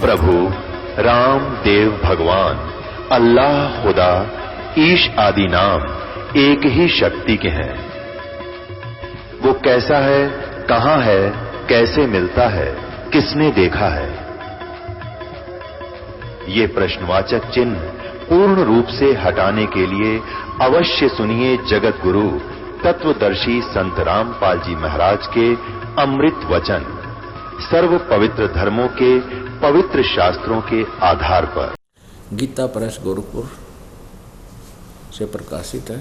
प्रभु राम देव भगवान अल्लाह खुदा ईश आदि नाम एक ही शक्ति के हैं। वो कैसा है, कहां है, कैसे मिलता है, किसने देखा है? ये प्रश्नवाचक चिन्ह पूर्ण रूप से हटाने के लिए अवश्य सुनिए जगत गुरु तत्वदर्शी संत रामपाल जी महाराज के अमृत वचन, सर्व पवित्र धर्मों के पवित्र शास्त्रों के आधार पर। गीता प्रेस गोरखपुर से प्रकाशित है।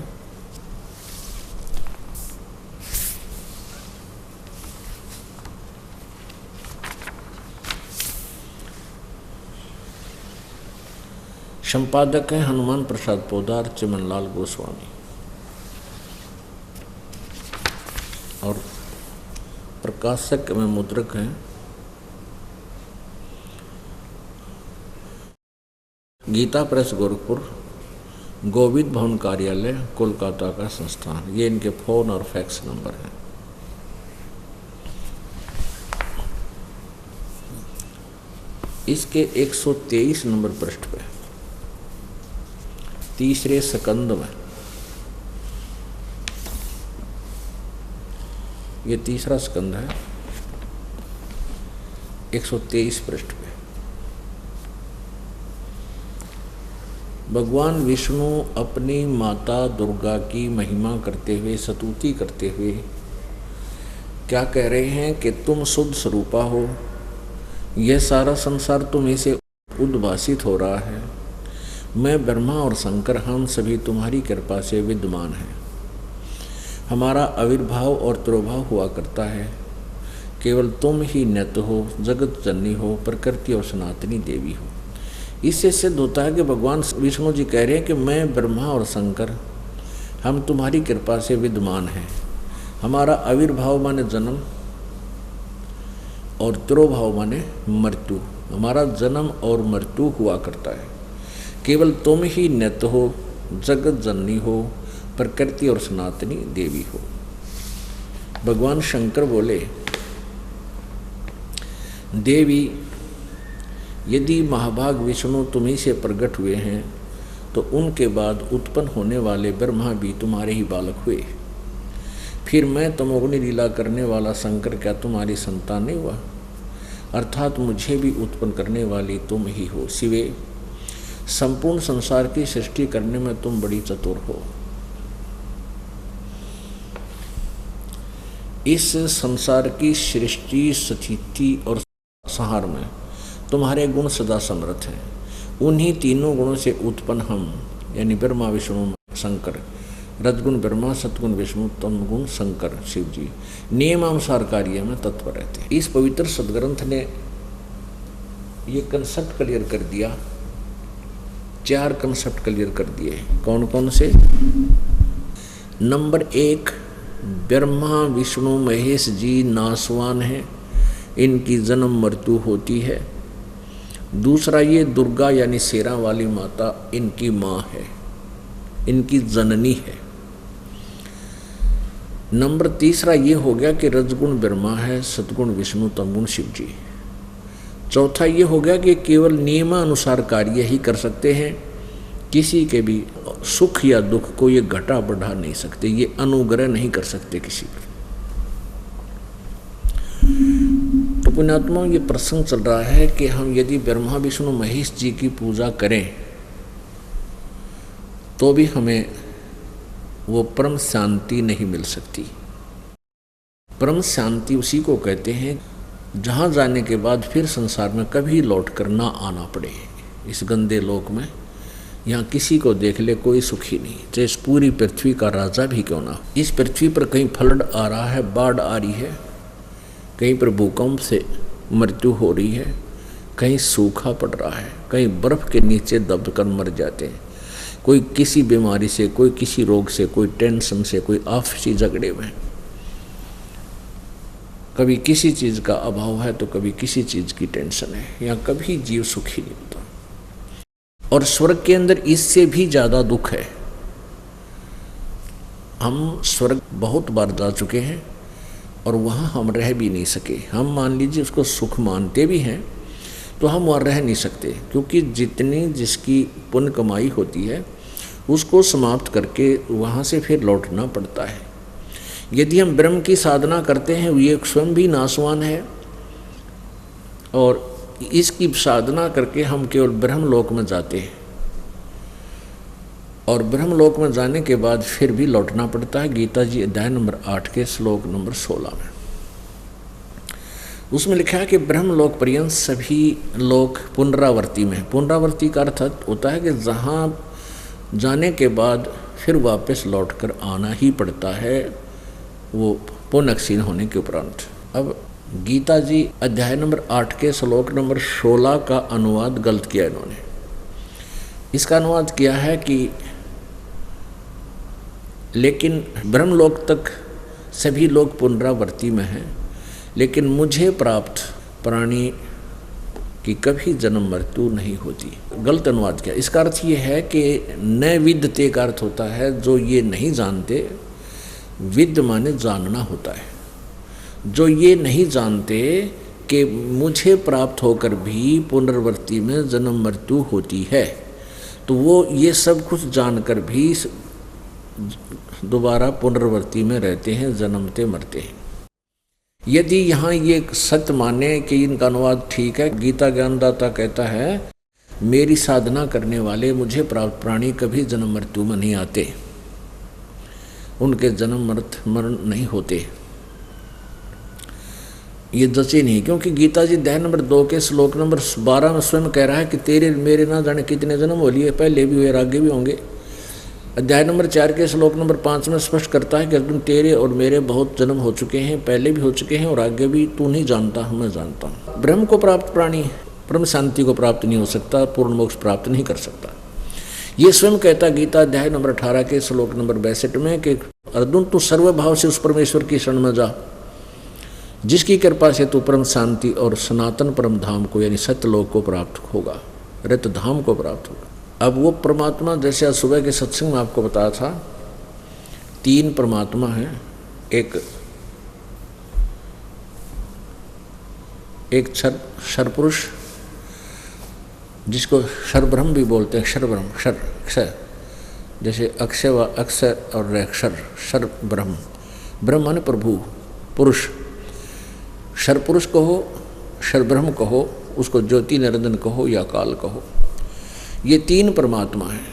संपादक है हनुमान प्रसाद पोदार, चिमनलाल गोस्वामी और प्रकाशक में मुद्रक हैं गीता प्रेस गोरखपुर, गोविंद भवन कार्यालय, कोलकाता का संस्थान। ये इनके फोन और फैक्स नंबर हैं। इसके 123 नंबर पृष्ठ पे तीसरे स्कंद में, ये तीसरा स्कंद है, 123 पृष्ठ पे भगवान विष्णु अपनी माता दुर्गा की महिमा करते हुए, स्तुति करते हुए क्या कह रहे हैं कि तुम शुद्ध स्वरूपा हो, यह सारा संसार तुम्हीं से उद्भासित हो रहा है। मैं ब्रह्मा और शंकर हम सभी तुम्हारी कृपा से विद्यमान हैं। हमारा आविर्भाव और तिरोभाव हुआ करता है। केवल तुम ही नित्य हो, जगत जननी हो, प्रकृति और सनातनी देवी हो। इससे सिद्ध होता है कि भगवान विष्णु जी कह रहे हैं कि मैं ब्रह्मा और शंकर हम तुम्हारी कृपा से विद्यमान हैं। हमारा आविर्भाव माने जन्म और तिरोभाव माने मृत्यु। हमारा जन्म और मृत्यु हुआ करता है। केवल तुम ही नित्य हो, जगत जननी हो, प्रकृति और सनातनी देवी हो। भगवान शंकर बोले, देवी यदि महाभाग विष्णु तुम्हीं से प्रकट हुए हैं तो उनके बाद उत्पन्न होने वाले ब्रह्मा भी तुम्हारे ही बालक हुए। फिर मैं तमोगुणी लीला करने वाला शंकर क्या तुम्हारी संतान नहीं हुआ? अर्थात मुझे भी उत्पन्न करने वाली तुम ही हो। शिवे, संपूर्ण संसार की सृष्टि करने में तुम बड़ी चतुर हो। इस संसार की सृष्टि, स्थिति और संहार में तुम्हारे गुण सदा समर्थ हैं। उन्हीं तीनों गुणों से उत्पन्न हम यानी ब्रह्मा विष्णु शंकर, रजगुण ब्रह्मा, सतगुण विष्णु, तमगुण शंकर शिव जी नियमानुसार कार्य में तत्पर रहते हैं। इस पवित्र सदग्रंथ ने ये कंसेप्ट क्लियर कर दिया, 4 कंसेप्ट क्लियर कर दिए। कौन कौन से? नंबर 1, ब्रह्मा विष्णु महेश जी नासवान हैं, इनकी जन्म मृत्यु होती है। दूसरा, ये दुर्गा यानी शेरा वाली माता इनकी माँ है, इनकी जननी है। नंबर तीसरा ये हो गया कि रजगुण ब्रह्मा है, सतगुण विष्णु, तमगुण शिव जी। चौथा ये हो गया कि केवल नियमानुसार कार्य ही कर सकते हैं, किसी के भी सुख या दुख को ये घटा बढ़ा नहीं सकते, ये अनुग्रह नहीं कर सकते किसी पर। तो पुण्यात्मा, ये प्रसंग चल रहा है कि हम यदि ब्रह्मा विष्णु महेश जी की पूजा करें तो भी हमें वो परम शांति नहीं मिल सकती। परम शांति उसी को कहते हैं जहाँ जाने के बाद फिर संसार में कभी लौट कर ना आना पड़े। इस गंदे लोक में यहाँ किसी को देख ले कोई सुखी नहीं, चाहे इस पूरी पृथ्वी का राजा भी क्यों ना हो। इस पृथ्वी पर कहीं फ्लड आ रहा है, बाढ़ आ रही है, कहीं पर भूकंप से मृत्यु हो रही है, कहीं सूखा पड़ रहा है, कहीं बर्फ के नीचे दब कर मर जाते हैं। कोई किसी बीमारी से, कोई किसी रोग से, कोई टेंशन से, कोई आपसी झगड़े में। कभी किसी चीज़ का अभाव है तो कभी किसी चीज़ की टेंशन है। यहाँ कभी जीव सुखी नहीं होता। और स्वर्ग के अंदर इससे भी ज़्यादा दुख है। हम स्वर्ग बहुत बार जा चुके हैं और वहाँ हम रह भी नहीं सके। हम मान लीजिए उसको सुख मानते भी हैं, तो हम वहाँ रह नहीं सकते, क्योंकि जितनी जिसकी पुण्य कमाई होती है उसको समाप्त करके वहाँ से फिर लौटना पड़ता है। यदि हम ब्रह्म की साधना करते हैं, ये स्वयं भी नाशवान है, और इसकी साधना करके हम केवल ब्रह्मलोक में जाते हैं, और ब्रह्मलोक में जाने के बाद फिर भी लौटना पड़ता है। गीता जी अध्याय नंबर 8 के श्लोक नंबर 16 में उसमें लिखा है कि ब्रह्मलोक पर्यंत सभी लोग पुनरावर्ती में, पुनरावर्ती का अर्थ होता है कि जहाँ जाने के बाद फिर वापस लौटकर आना ही पड़ता है, वो पुण्य क्षीण होने के उपरांत। अब गीता जी अध्याय नंबर 8 के श्लोक नंबर 16 का अनुवाद गलत किया इन्होंने। इसका अनुवाद किया है कि लेकिन ब्रह्मलोक तक सभी लोग पुनरावर्ती में हैं, लेकिन मुझे प्राप्त प्राणी की कभी जन्म मृत्यु नहीं होती। गलत अनुवाद किया। इसका अर्थ ये है कि न विद्यते का अर्थ होता है जो ये नहीं जानते, विद्य माने जानना होता है। जो ये नहीं जानते कि मुझे प्राप्त होकर भी पुनर्वर्ती में जन्म मृत्यु होती है, तो वो ये सब कुछ जानकर भी दोबारा पुनर्वर्ती में रहते हैं, जन्मते मरते हैं। यदि यहाँ ये सत्य माने कि इनका अनुवाद ठीक है, गीता ज्ञानदाता कहता है मेरी साधना करने वाले मुझे प्राप्त प्राणी कभी जन्म मृत्यु में नहीं आते, उनके जन्म मरण नहीं होते। ये जचे नहीं, क्योंकि गीता जी अध्याय नंबर 2 के श्लोक नंबर 12 में स्वयं कह रहा है कि तेरे मेरे ना जाने कितने जन्म हो लिए, पहले भी हुए आगे भी होंगे। अध्याय नंबर 4 के श्लोक नंबर 5 में स्पष्ट करता है कि अर्जुन तेरे और मेरे बहुत जन्म हो चुके हैं, पहले भी हो चुके हैं और आगे भी, तू नहीं जानता, मैं जानता हूँ। ब्रह्म को प्राप्त प्राणी परम शांति को प्राप्त नहीं हो सकता, पूर्ण मोक्ष प्राप्त नहीं कर सकता। ये स्वयं कहता गीता अध्याय नंबर 18 के श्लोक नंबर 62 में कि अर्जुन तू सर्वभाव से उस परमेश्वर की शरण में जा जिसकी कृपा से तू परम शांति और सनातन परम धाम को यानी सत्यलोक को प्राप्त होगा, रत धाम को प्राप्त होगा। अब वो परमात्मा, जैसे आज सुबह के सत्संग में आपको बताया था, 3 परमात्मा हैं। एक क्षर पुरुष जिसको क्षर ब्रह्म भी बोलते हैं, क्षर ब्रह्म, क्षर जैसे अक्षय व अक्षर और अक्षर, क्षर ब्रह्म, ब्रह्म माने प्रभु, पुरुष, क्षर पुरुष कहो, क्षर ब्रह्म कहो, उसको ज्योति निरंजन कहो या काल कहो, ये 3 परमात्मा हैं।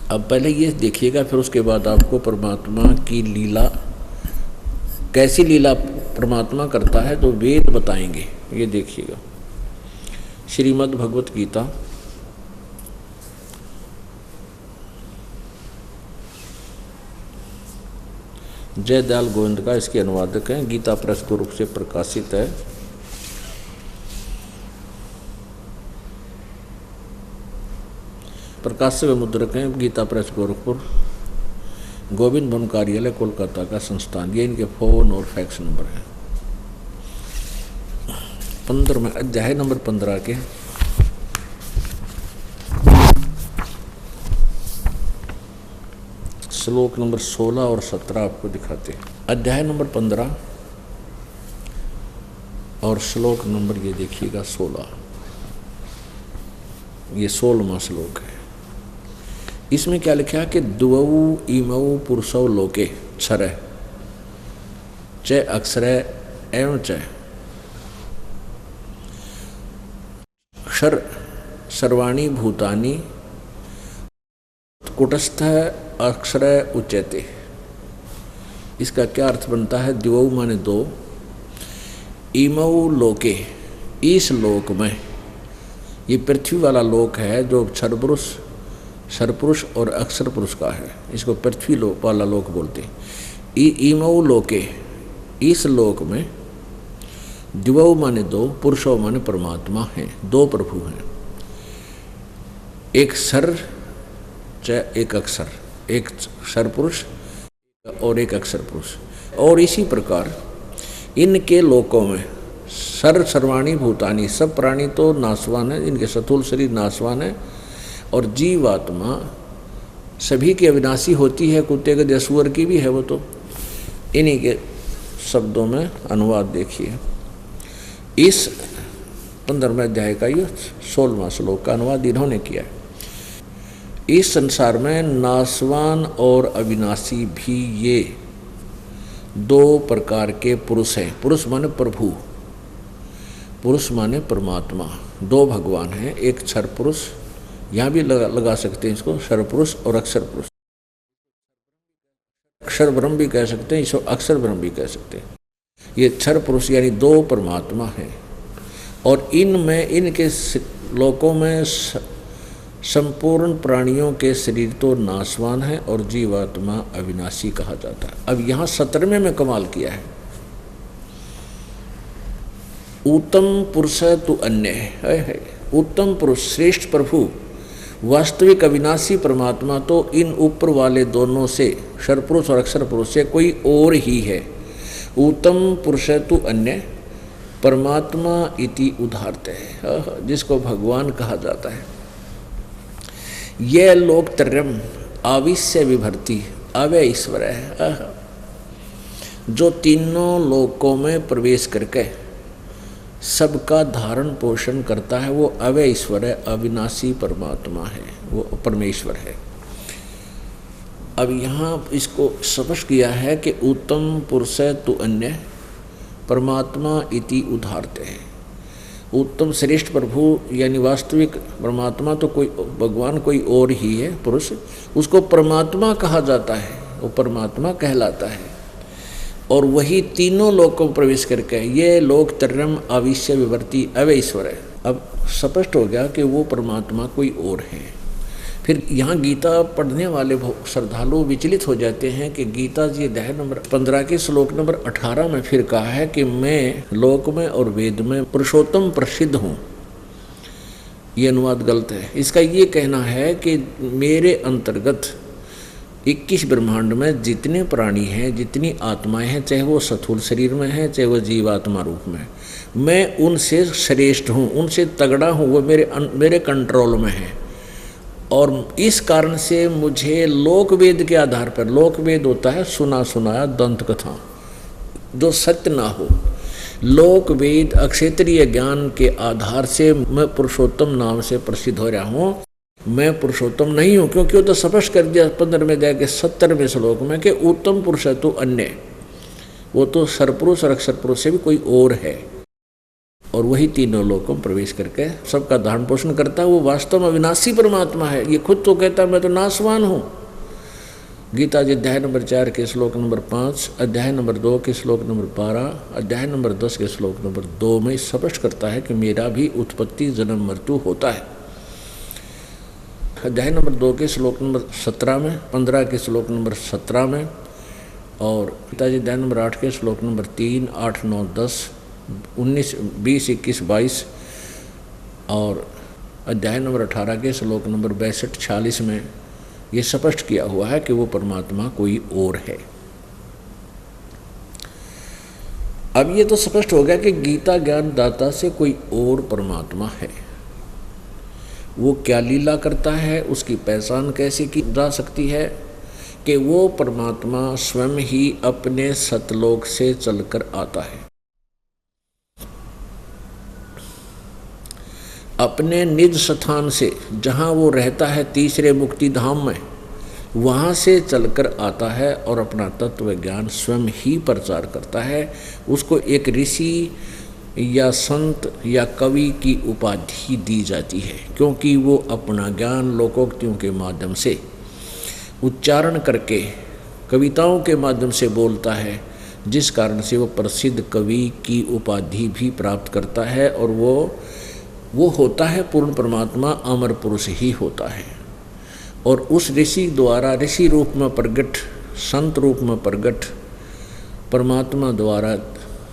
अब पहले ये देखिएगा, फिर उसके बाद आपको परमात्मा की लीला, कैसी लीला परमात्मा करता है तो वेद बताएंगे। ये देखिएगा श्रीमद् भगवत गीता जयदयाल गोविंद का इसके अनुवादक हैं, गीता प्रेस के रूप से प्रकाशित है। प्रकाशक मुद्रक हैं गीता प्रेस गोरखपुर, गोविंद भवन कार्यालय कोलकाता का संस्थान। ये इनके फ़ोन और फैक्स नंबर है। 15 में अध्याय नंबर 15 के श्लोक नंबर 16 और 17 आपको दिखाते हैं। अध्याय नंबर 15 और श्लोक नंबर ये देखिएगा 16, ये 16वां श्लोक है। इसमें क्या लिखा है कि द्वौ इमौ पुरुषौ लोके क्षर च अक्षर एवं च क्षर सर्वाणी भूतानि कुटस्थ अक्षर उच्यते। इसका क्या अर्थ बनता है? द्वौ माने 2, इमौ लोके इस लोक में, ये पृथ्वी वाला लोक है जो क्षरपुरुष, सरपुरुष और अक्षर पुरुष का है, इसको पृथ्वी लोक वाला लोक बोलते हैं। इमौ लोके इस लोक में, द्वौ माने 2, पुरुषों माने परमात्मा हैं, 2 प्रभु हैं, एक सर एक अक्षर, एक सरपुरुष और एक अक्षर पुरुष। और इसी प्रकार इनके लोकों में सर्वाणी भूतानी, सब प्राणी तो नाशवान है, इनके स्थूल शरीर नाशवान है, और जीवात्मा सभी की अविनाशी होती है, कुत्ते के दसुअर की भी है वो। तो इन्हीं के शब्दों में अनुवाद देखिए। इस 15वें अध्याय का ये 16वां श्लोक का अनुवाद इन्होंने किया है। इस संसार में नाशवान और अविनाशी भी ये दो प्रकार के पुरुष हैं। पुरुष माने प्रभु, पुरुष माने परमात्मा। दो भगवान हैं, एक क्षर पुरुष, यहाँ भी लगा सकते हैं इसको, क्षर पुरुष और अक्षर पुरुष। अक्षर ब्रह्म भी कह सकते हैं, इसको अक्षर ब्रह्म भी कह सकते हैं। ये क्षर पुरुष यानी दो परमात्मा हैं, और इनमें इनके लोकों में संपूर्ण प्राणियों के शरीर तो नाशवान है और जीवात्मा अविनाशी कहा जाता है। अब यहाँ 17वें में कमाल किया है, उत्तम पुरुष तु अन्य है। उत्तम पुरुष श्रेष्ठ प्रभु वास्तविक अविनाशी परमात्मा तो इन ऊपर वाले दोनों से, क्षर पुरुष और अक्षर पुरुष से कोई और ही है। उत्तम पुरुष तु अन्य परमात्मा इति उदाहरते है, जिसको भगवान कहा जाता है। यह लोकत्रयम् आविश्य विभर्ति अव्यय ईश्वर है, जो तीनों लोकों में प्रवेश करके सबका धारण पोषण करता है, वो अव्यय ईश्वर है, अविनाशी परमात्मा है, वो परमेश्वर है। अब यहाँ इसको स्पष्ट किया है कि उत्तम पुरुष तु अन्य परमात्मा इति उदाहरते हैं। उत्तम श्रेष्ठ प्रभु यानी वास्तविक परमात्मा तो कोई भगवान कोई और ही है, पुरुष, उसको परमात्मा कहा जाता है, वो परमात्मा कहलाता है। और वही तीनों लोकों में प्रवेश करके ये लोकत्रयम् आविश्य विवर्ति अव्यय ईश्वर है। अब स्पष्ट हो गया कि वो परमात्मा कोई और है। फिर यहाँ गीता पढ़ने वाले श्रद्धालु विचलित हो जाते हैं कि गीता जी अध्याय नंबर 15 के श्लोक नंबर 18 में फिर कहा है कि मैं लोक में और वेद में पुरुषोत्तम प्रसिद्ध हूँ। ये अनुवाद गलत है। इसका ये कहना है कि मेरे अंतर्गत 21 ब्रह्मांड में जितने प्राणी हैं, जितनी आत्माएं हैं, चाहे वो स्थूल शरीर में हैं, चाहे वो जीवात्मा रूप में, मैं उनसे श्रेष्ठ हूँ, उनसे तगड़ा हूँ, वो मेरे कंट्रोल में है। और इस कारण से मुझे लोक वेद के आधार पर, लोक वेद होता है सुना सुनाया दंत कथा जो सत्य ना हो, लोक वेद अक्षेत्रीय ज्ञान के आधार से मैं पुरुषोत्तम नाम से प्रसिद्ध हो रहा हूँ। मैं पुरुषोत्तम नहीं हूँ, क्योंकि वो तो स्पष्ट कर दिया 15वें जाके 17वें श्लोक में कि उत्तम पुरुष है तो अन्य, वो तो सरपुरुष और अक्षर पुरुष से भी कोई और है, और वही तीनों लोकों में प्रवेश करके सबका धारण पोषण करता है। वो वास्तव में अविनाशी परमात्मा है। ये खुद तो कहता है मैं तो नाशवान हूँ। गीता जी अध्याय नंबर 4 के श्लोक नंबर 5, अध्याय नंबर 2 के श्लोक नंबर 12, अध्याय नंबर 10 के श्लोक नंबर 2 में स्पष्ट करता है कि मेरा भी उत्पत्ति जन्म मृत्यु होता है। अध्याय नंबर 2 के श्लोक नंबर 17 में, 15 के श्लोक नंबर 17 में, और गीता जी अध्याय नंबर 8 के श्लोक नंबर 3, 8, 9, 10, 19, 20, 21, 22, और अध्याय नंबर 18 के श्लोक नंबर 62, 46 में ये स्पष्ट किया हुआ है कि वो परमात्मा कोई और है। अब ये तो स्पष्ट हो गया कि गीता ज्ञान दाता से कोई और परमात्मा है। वो क्या लीला करता है, उसकी पहचान कैसे की जा सकती है कि वो परमात्मा स्वयं ही अपने सतलोक से चलकर आता है, अपने निज स्थान से जहाँ वो रहता है तीसरे मुक्ति धाम में, वहाँ से चलकर आता है और अपना तत्व ज्ञान स्वयं ही प्रचार करता है। उसको एक ऋषि या संत या कवि की उपाधि दी जाती है, क्योंकि वो अपना ज्ञान लोकोक्तियों के माध्यम से उच्चारण करके कविताओं के माध्यम से बोलता है, जिस कारण से वो प्रसिद्ध कवि की उपाधि भी प्राप्त करता है। और वो होता है पूर्ण परमात्मा, अमर पुरुष ही होता है। और उस ऋषि द्वारा, ऋषि रूप में प्रगट, संत रूप में प्रगट परमात्मा द्वारा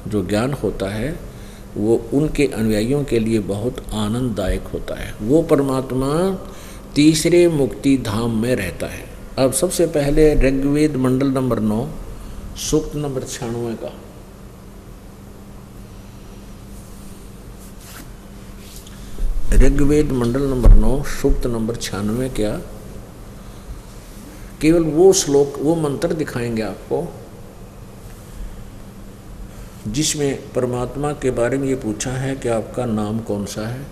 जो ज्ञान होता है वो उनके अनुयायियों के लिए बहुत आनंददायक होता है। वो परमात्मा तीसरे मुक्ति धाम में रहता है। अब सबसे पहले ऋग्वेद मंडल नंबर 9 सूक्त नंबर 96 का ऋग्वेद मंडल नंबर 9 सूक्त नंबर 96 क्या केवल वो श्लोक, वो मंत्र दिखाएंगे आपको। जिसमें परमात्मा के बारे में ये पूछा है कि आपका नाम कौन सा है,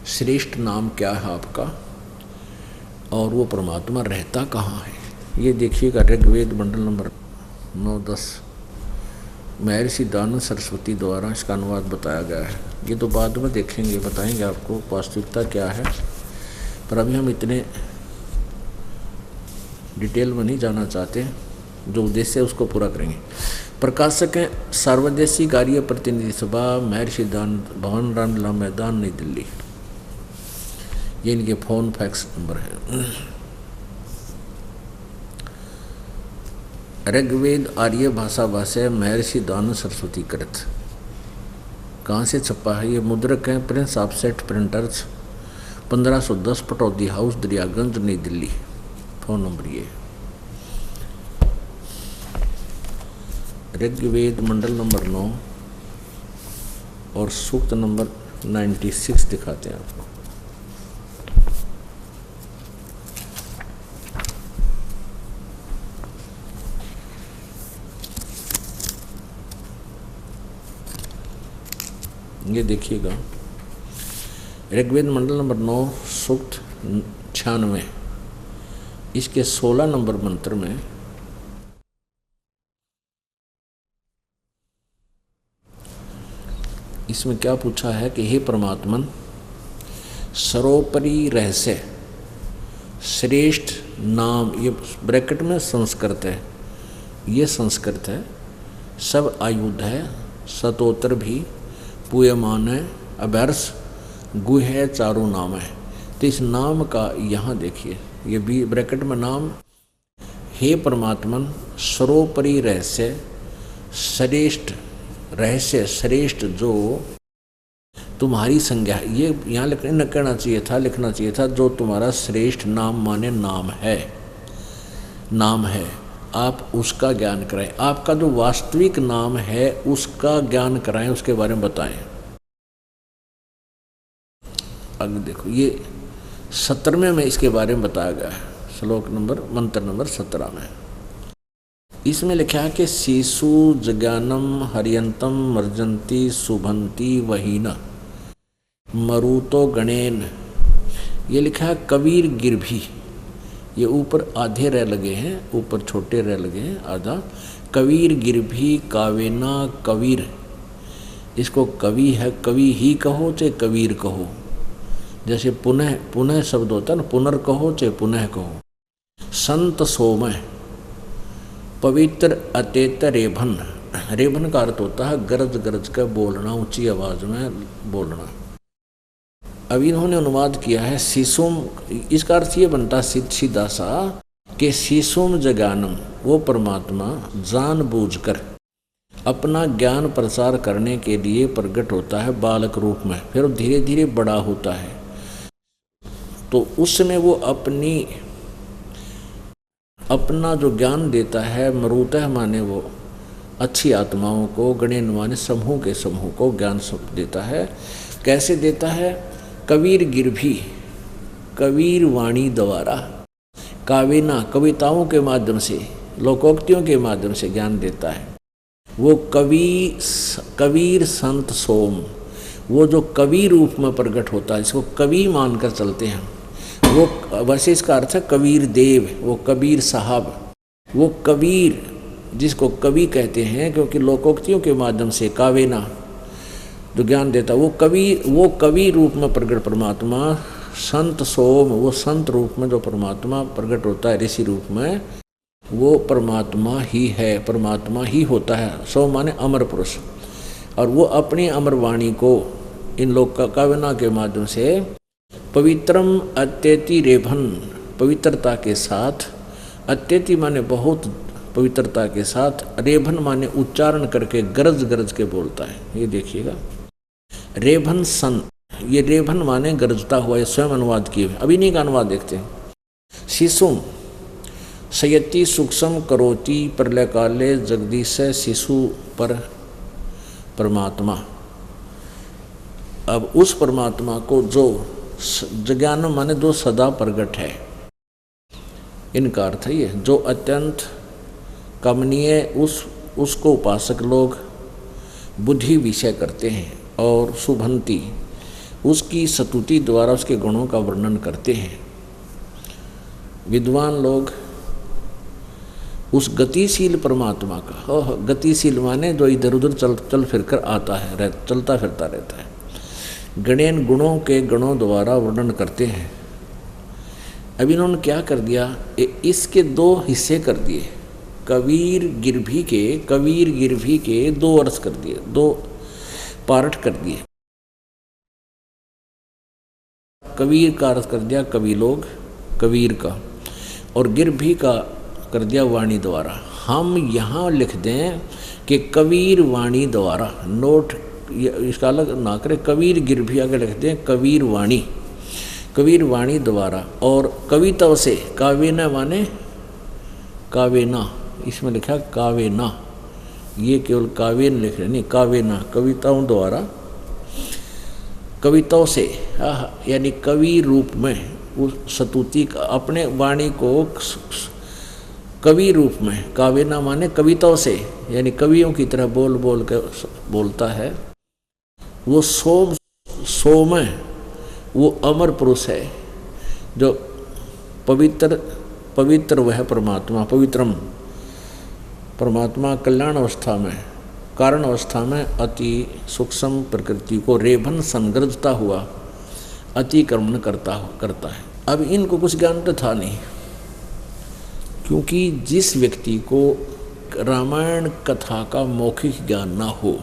श्रेष्ठ नाम क्या है आपका, और वो परमात्मा रहता कहाँ है। ये देखिएगा ऋग्वेद मंडल नंबर 9-10 महर्षि दानव सरस्वती द्वारा इसका अनुवाद बताया गया है। ये तो बाद में देखेंगे, बताएंगे आपको वास्तविकता क्या है, पर अभी हम इतने डिटेल में नहीं जाना चाहते, जो उद्देश्य है उसको पूरा करेंगे। प्रकाशक हैं सार्वदेशी कार्य प्रतिनिधि सभा, महर्षि दान भवन, रामलीला मैदान, नई दिल्ली। ये इनके फ़ोन फैक्स नंबर है। ऋग्वेद आर्य भाषा भाष्य महर्षि दानव सरस्वती कृत। कहाँ से छपा है? ये मुद्रक हैं Prince offset printers, 1510 Pataudi house, Daryaganj, नई दिल्ली। फ़ोन नंबर ये। ऋग्वेद मंडल नंबर 9 और सूक्त नंबर 96 दिखाते हैं आपको। ये देखिएगा ऋग्वेद मंडल नंबर 9 सूक्त 96, इसके 16 नंबर मंत्र में इसमें क्या पूछा है कि हे परमात्मन, सर्वोपरि रहस्य श्रेष्ठ नाम, ये ब्रैकेट में संस्कृत है, ये संस्कृत है, सब आयुध है, सतोत्तर भी, पूयमान है, अभर्ष, गुह है, चारों नाम है। तो इस नाम का यहाँ देखिए, ये भी ब्रैकेट में नाम, हे परमात्मन सर्वोपरि रहस्य श्रेष्ठ, रहस्य श्रेष्ठ जो तुम्हारी संज्ञा है, ये यहाँ लिखना लिखना चाहिए था जो तुम्हारा श्रेष्ठ नाम माने नाम है, आप उसका ज्ञान कराएं। आपका जो वास्तविक नाम है उसका ज्ञान कराएं, उसके बारे में बताएं। आगे देखो, ये 17वें में इसके बारे में बताया गया है, श्लोक नंबर मंत्र नंबर 17 में। इसमें लिखा है कि शिशु जज्ञानम हरियंतम मर्जंती शुभंती वहीना मरुतो गणेन। ये लिखा है कबीर गिरभी, ये ऊपर आधे रह लगे हैं, ऊपर छोटे रह लगे हैं आधा। कबीर गिरभी कावेना कबीर, इसको कवि है, कवि ही कहो चाहे कबीर कहो, जैसे पुनः पुनः शब्द होता है ना, पुनर्कहो चाहे पुनः कहो। संत सोमय पवित्र अतेत रेभन, रेभन का अर्थ होता है गरज गरज कर बोलना, ऊंची आवाज में बोलना। अब इन्होंने अनुवाद किया है शिशुम, इसका अर्थ ये बनता सीधा सा कि शिशुम जगानम, वो परमात्मा जानबूझकर अपना ज्ञान प्रसार करने के लिए प्रकट होता है बालक रूप में, फिर धीरे धीरे बड़ा होता है। तो उसमें वो अपना जो ज्ञान देता है, मरुतः माने वो अच्छी आत्माओं को, गणेन माने समूह के समूह को ज्ञान देता है। कैसे देता है? कबीर गिरभी, कबीर वाणी द्वारा, कावेना कविताओं के माध्यम से, लोकोक्तियों के माध्यम से ज्ञान देता है। वो कबीर संत सोम, वो जो कवि रूप में प्रकट होता है, इसको कवि मानकर चलते हैं। वो वैसे इसका अर्थ है कबीर देव, वो कबीर साहब, वो कबीर जिसको कवि कहते हैं, क्योंकि लोकोक्तियों के माध्यम से कावेना जो ज्ञान देता, वो कवि रूप में प्रकट परमात्मा। संत सोम, वो संत रूप में जो परमात्मा प्रकट होता है ऋषि रूप में, वो परमात्मा ही है, परमात्मा ही होता है। सोम माने अमर पुरुष, और वो अपनी अमर वाणी को इन लोक का कावेना के माध्यम से पवित्रम अत्यति रेभन, पवित्रता के साथ, अत्यति माने बहुत पवित्रता के साथ, रेभन माने उच्चारण करके गरज गरज के बोलता है। ये देखिएगा रेभन सन, ये रेभन माने गरजता हुआ, ये स्वयं अनुवाद किए हुए। अभी नहीं का अनुवाद देखते हैं। शिशुम सयति सूक्ष्म करोति प्रलय काले जगदीश शिशु पर परमात्मा। अब उस परमात्मा को जो ज्ञान माने जो सदा प्रगट है, इनका अर्थ है ये, जो अत्यंत कमनीय, उसको उपासक लोग बुद्धि विषय करते हैं, और शुभंती उसकी स्तुति द्वारा उसके गुणों का वर्णन करते हैं। विद्वान लोग उस गतिशील परमात्मा का, गतिशील माने जो इधर उधर चल फिर कर आता है, चलता फिरता रहता है, गणेन गुणों के गुणों द्वारा वर्णन करते हैं। अब इन्होंने क्या कर दिया, इसके दो हिस्से कर दिए, कबीर गिरभी के दो अर्थ कर दिए, दो पार्ट कर दिए। कबीर का अर्थ कर दिया कवि लोग, कबीर का, और गिरभी का कर दिया वाणी द्वारा। हम यहाँ लिख दें कि कबीर वाणी द्वारा, नोट इसका अलग ना करें, कबीर गिरभी आगे लिख दें कबीर वाणी द्वारा। और कविता से, कावेना माने कावेना, इसमें लिखा कावेना, ये केवल कावेन लिख रहे नहीं, कावेना कविताओं द्वारा, कविताओं से, यानी कवि रूप में उस स्तुति का, अपने वाणी को कवि रूप में, कावेना माने कविताओं से, यानी कवियों की तरह बोल बोल कर बोलता है। वो सोम है, वो अमर पुरुष है, जो पवित्र वह परमात्मा, पवित्रम परमात्मा कल्याण अवस्था में, कारण अवस्था में अति सूक्ष्म प्रकृति को रेभन संग्रजता हुआ अतिक्रमण करता है। अब इनको कुछ ज्ञान तो था नहीं, क्योंकि जिस व्यक्ति को रामायण कथा का मौखिक ज्ञान ना हो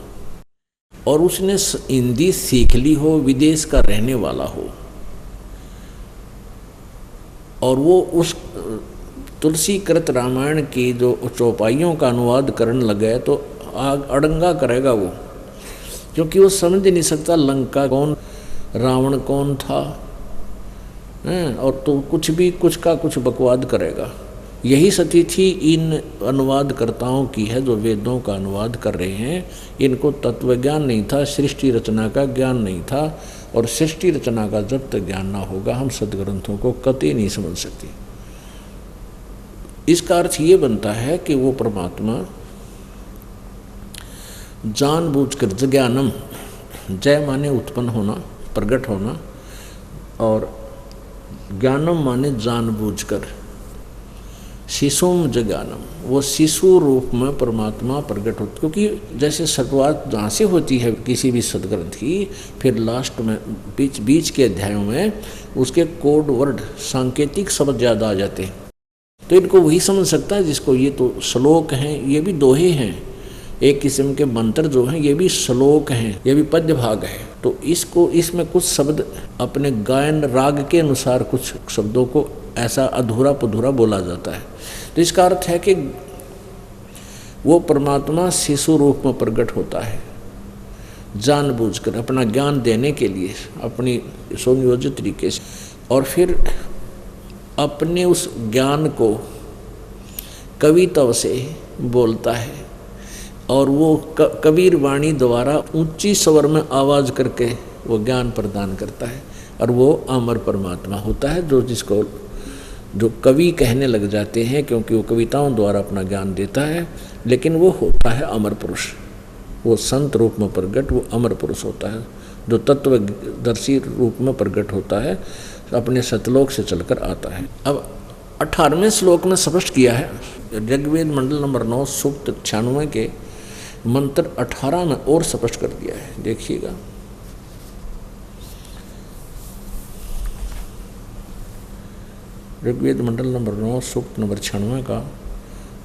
और उसने हिंदी सीख ली हो, विदेश का रहने वाला हो, और वो उस तुलसीकृत रामायण की जो चौपाइयों का अनुवाद करने लगे तो अड़ंगा करेगा वो, क्योंकि वो समझ नहीं सकता लंका कौन, रावण कौन था, और तो कुछ का कुछ बकवाद करेगा। यही स्थिति इन अनुवादकर्ताओं की है जो वेदों का अनुवाद कर रहे हैं। इनको तत्व ज्ञान नहीं था, सृष्टि रचना का ज्ञान नहीं था, और सृष्टि रचना का जब तक ज्ञान ना होगा हम सदग्रंथों को कतई नहीं समझ सकते। इसका अर्थ ये बनता है कि वो परमात्मा जानबूझकर, जज्ञानम, जय माने उत्पन्न होना, प्रकट होना, और ज्ञानम माने जानबूझकर, शिशुम जज्ञानम, वो शिशु रूप में परमात्मा प्रकट होता। क्योंकि जैसे शुरुआत जहाँ से होती है किसी भी सदग्रंथ की, फिर लास्ट में बीच के अध्यायों में उसके कोड वर्ड, सांकेतिक शब्द ज़्यादा आ जाते हैं, तो इनको वही समझ सकता है जिसको, ये तो श्लोक हैं, ये भी दोहे हैं, एक किस्म के मंत्र जो हैं ये भी श्लोक हैं, ये भी पद्य भाग है। तो इसमें कुछ शब्द अपने गायन राग के अनुसार कुछ शब्दों को ऐसा अधूरा पधूरा बोला जाता है। तो इसका अर्थ है कि वो परमात्मा शिशु रूप में प्रकट होता है, जानबूझकर अपना ज्ञान देने के लिए, अपनी सुनियोजित तरीके से, और फिर अपने उस ज्ञान को कविताओं से बोलता है, और वो कबीर वाणी द्वारा ऊंची स्वर में आवाज़ करके वो ज्ञान प्रदान करता है, और वो अमर परमात्मा होता है, जो कवि कहने लग जाते हैं, क्योंकि वो कविताओं द्वारा अपना ज्ञान देता है, लेकिन वो होता है अमर पुरुष। वो संत रूप में प्रकट, वो अमर पुरुष होता है, जो तत्वदर्शी रूप में प्रकट होता है, अपने सतलोक से चलकर आता है। अब 18वें श्लोक में स्पष्ट किया है, ऋग्वेद मंडल नंबर 9 सूक्त 96 के मंत्र 18 में और स्पष्ट कर दिया है, देखिएगा। ऋग्वेद मंडल नंबर 9 सूक्त नंबर 96 का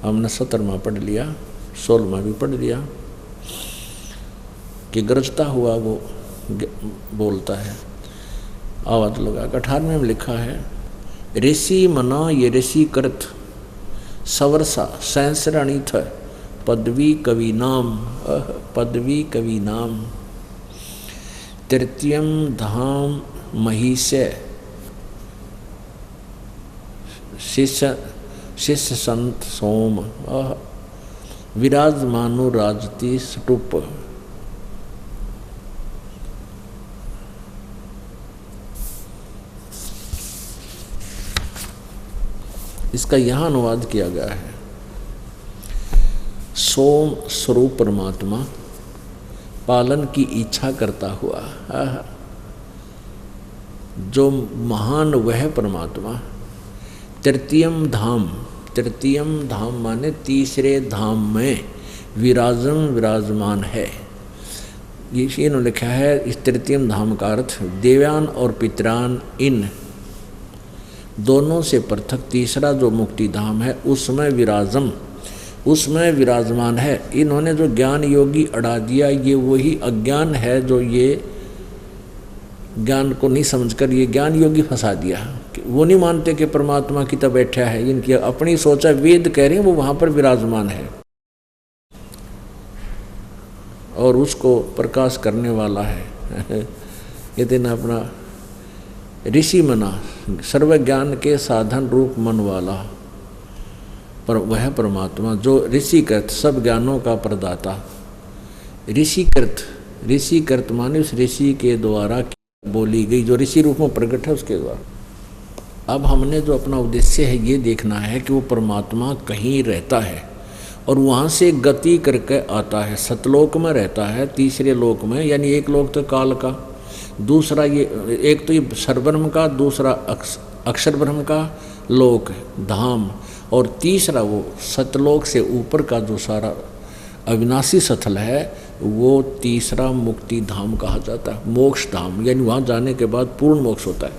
हमने 17वां पढ़ लिया, 16वां भी पढ़ लिया, कि गरजता हुआ वो बोलता है, आवाज लगा। 18वें में लिखा है, ऋषि मना ये ऋषि करत सवरसा सैंसराणी थ पदवी कवि नाम तृतीयम धाम महिष्य शिष्य संत सोम विराजमानो राजती स्टुप। इसका यहाँ अनुवाद किया गया है, सोम स्वरूप परमात्मा पालन की इच्छा करता हुआ। जो महान वह परमात्मा तृतीयम धाम माने तीसरे धाम में विराजमान है। इन्होंने लिखा है इस तृतीयम धाम का अर्थ देवयान और पितरान, इन दोनों से पृथक तीसरा जो मुक्ति धाम है उसमें विराजमान है। इन्होंने जो ज्ञान योगी अड़ा दिया, ये वही अज्ञान है जो ये ज्ञान को नहीं समझकर ये ज्ञान योगी फंसा दिया। वो नहीं मानते कि परमात्मा की तब बैठा है, इनकी अपनी सोच है। वेद कह रहे हैं वो वहाँ पर विराजमान है और उसको प्रकाश करने वाला है। ये दिन अपना ऋषि मना, सर्वज्ञान के साधन रूप मन वाला, पर वह परमात्मा जो ऋषिकृत सब ज्ञानों का प्रदाता। ऋषिकृत माने उस ऋषि के द्वारा बोली गई, जो ऋषि रूप में प्रकट है उसके द्वारा। अब हमने जो अपना उद्देश्य है ये देखना है कि वो परमात्मा कहीं रहता है और वहाँ से गति करके आता है। सतलोक में रहता है, तीसरे लोक में, यानी एक लोक तो काल का, दूसरा ये एक तो ये सरब्रह्म का, दूसरा अक्षर ब्रह्म का लोक धाम, और तीसरा वो सतलोक से ऊपर का जो सारा अविनाशी सतल है वो तीसरा मुक्ति धाम कहा जाता है, मोक्ष धाम, यानी वहाँ जाने के बाद पूर्ण मोक्ष होता है।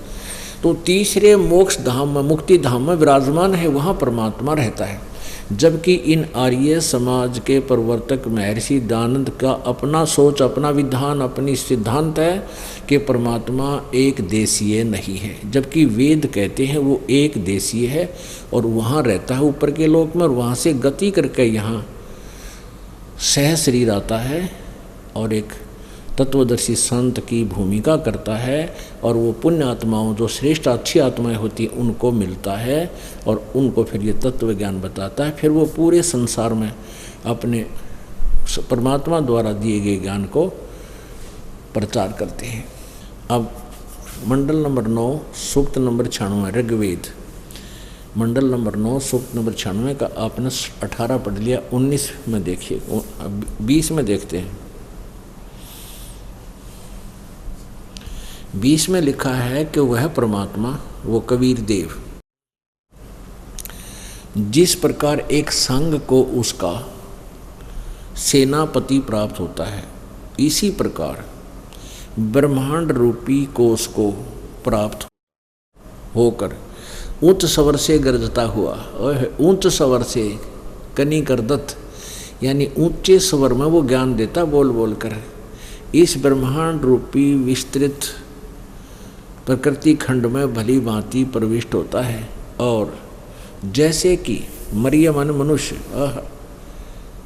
तो तीसरे मोक्ष धाम में, मुक्ति धाम में विराजमान है, वहाँ परमात्मा रहता है। जबकि इन आर्य समाज के प्रवर्तक महर्षि दयानंद का अपना सोच, अपना विधान, अपनी सिद्धांत है कि परमात्मा एक देशीय नहीं है, जबकि वेद कहते हैं वो एक देशीय है और वहाँ रहता है ऊपर के लोक में, और वहाँ से गति करके यहाँ सह शरीर आता है और एक तत्वदर्शी संत की भूमिका करता है, और वो पुण्य आत्माओं जो श्रेष्ठ अच्छी आत्माएं होती हैं उनको मिलता है और उनको फिर ये तत्व ज्ञान बताता है। फिर वो पूरे संसार में अपने परमात्मा द्वारा दिए गए ज्ञान को प्रचार करते हैं। अब मंडल नंबर 9 सूक्त नंबर 96 ऋग्वेद, मंडल नंबर 9 सूक्त नंबर 96 का आपने 18 पढ़ लिया, 19 में देखिए, 20 में देखते हैं। 20 में लिखा है कि वह परमात्मा, वो कबीर देव, जिस प्रकार एक संघ को उसका सेनापति प्राप्त होता है, इसी प्रकार ब्रह्मांड रूपी कोष को प्राप्त होकर उच्च स्वर से गरजता हुआ, ऊंच स्वर से कनी करदत्त, यानी ऊंचे स्वर में वो ज्ञान देता बोल बोल कर, इस ब्रह्मांड रूपी विस्तृत प्रकृति खंड में भली भांति प्रविष्ट होता है। और जैसे कि मरियमन मनुष्य,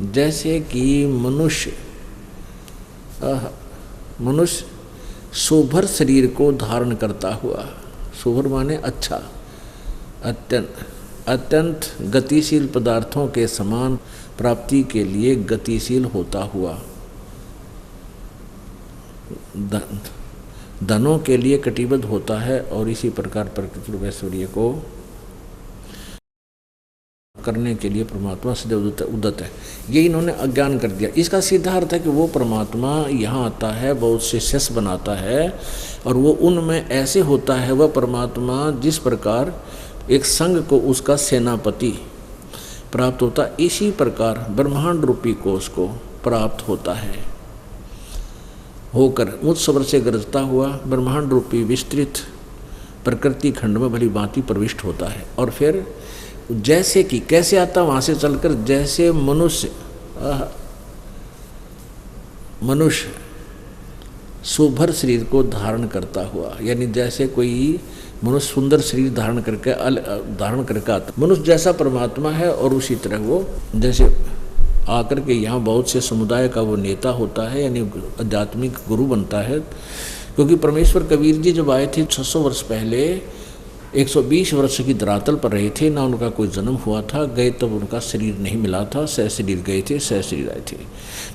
जैसे कि मनुष्य शोभर शरीर को धारण करता हुआ, शोभर माने अच्छा, अत्यंत गतिशील पदार्थों के समान प्राप्ति के लिए गतिशील होता हुआ, धनों के लिए कटिबद्ध होता है, और इसी प्रकार प्रकृति रूप ऐश्वर्य को करने के लिए परमात्मा सदैव उद्यत है। ये इन्होंने अज्ञान कर दिया। इसका सीधा अर्थ है कि वो परमात्मा यहाँ आता है, बहुत से शिष्य बनाता है और वो उनमें ऐसे होता है, वह परमात्मा जिस प्रकार एक संघ को उसका सेनापति प्राप्त होता, इसी प्रकार ब्रह्मांड रूपी कोष को प्राप्त होता है, होकर उच्च स्वर से गरजता हुआ ब्रह्मांड रूपी विस्तृत प्रकृति खंड में भली भांति प्रविष्ट होता है। और फिर जैसे कि कैसे आता, वहाँ से चलकर जैसे मनुष्य शोभर शरीर को धारण करता हुआ, यानी जैसे कोई मनुष्य सुंदर शरीर धारण करके आता, मनुष्य जैसा परमात्मा है, और उसी तरह वो जैसे आकर के यहाँ बहुत से समुदाय का वो नेता होता है, यानी आध्यात्मिक गुरु बनता है। क्योंकि परमेश्वर कबीर जी जब आए थे 600 वर्ष पहले, 120 वर्ष की धरातल पर रहे थे, ना उनका कोई जन्म हुआ था, गए तब उनका शरीर नहीं मिला था, सह शरीर गए थे, सह शरीर आए थे।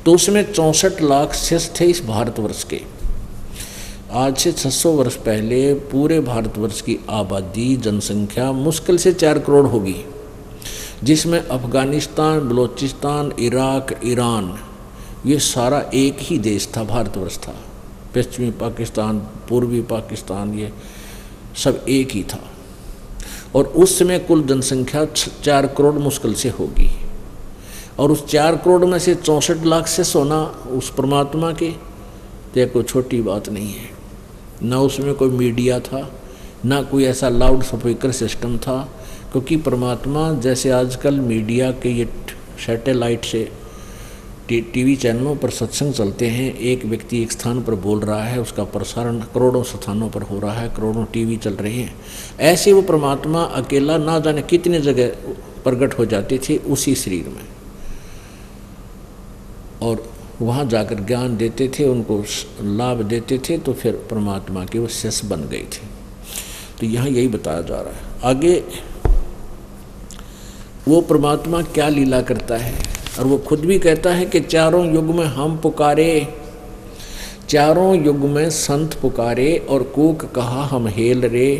तो उसमें 64 लाख शिष्य थे इस भारतवर्ष के। आज से 600 वर्ष पहले पूरे भारतवर्ष की आबादी, जनसंख्या मुश्किल से 4 करोड़ होगी, जिसमें अफगानिस्तान, बलोचिस्तान, इराक, ईरान, ये सारा एक ही देश था, भारतवर्ष था। पश्चिमी पाकिस्तान, पूर्वी पाकिस्तान, ये सब एक ही था। और उस समय कुल जनसंख्या 4 करोड़ मुश्किल से होगी। और उस 4 करोड़ में से 64 लाख से सोना उस परमात्मा के, तो कोई छोटी बात नहीं है। ना उसमें कोई मीडिया था, ना कोई ऐसा लाउड स्पीकर सिस्टम था, क्योंकि परमात्मा जैसे आजकल मीडिया के ये सैटेलाइट से टीवी चैनलों पर सत्संग चलते हैं, एक व्यक्ति एक स्थान पर बोल रहा है, उसका प्रसारण करोड़ों स्थानों पर हो रहा है, करोड़ों टीवी चल रहे हैं, ऐसे वो परमात्मा अकेला ना जाने कितने जगह प्रकट हो जाते थे उसी शरीर में, और वहाँ जाकर ज्ञान देते थे, उनको लाभ देते थे, तो फिर परमात्मा के वो शिष्य बन गए थे। तो यहाँ यही बताया जा रहा है। आगे वो परमात्मा क्या लीला करता है, और वो खुद भी कहता है कि चारों युग में हम पुकारे, चारों युग में संत पुकारे, और कूक कहा हम हेल रे,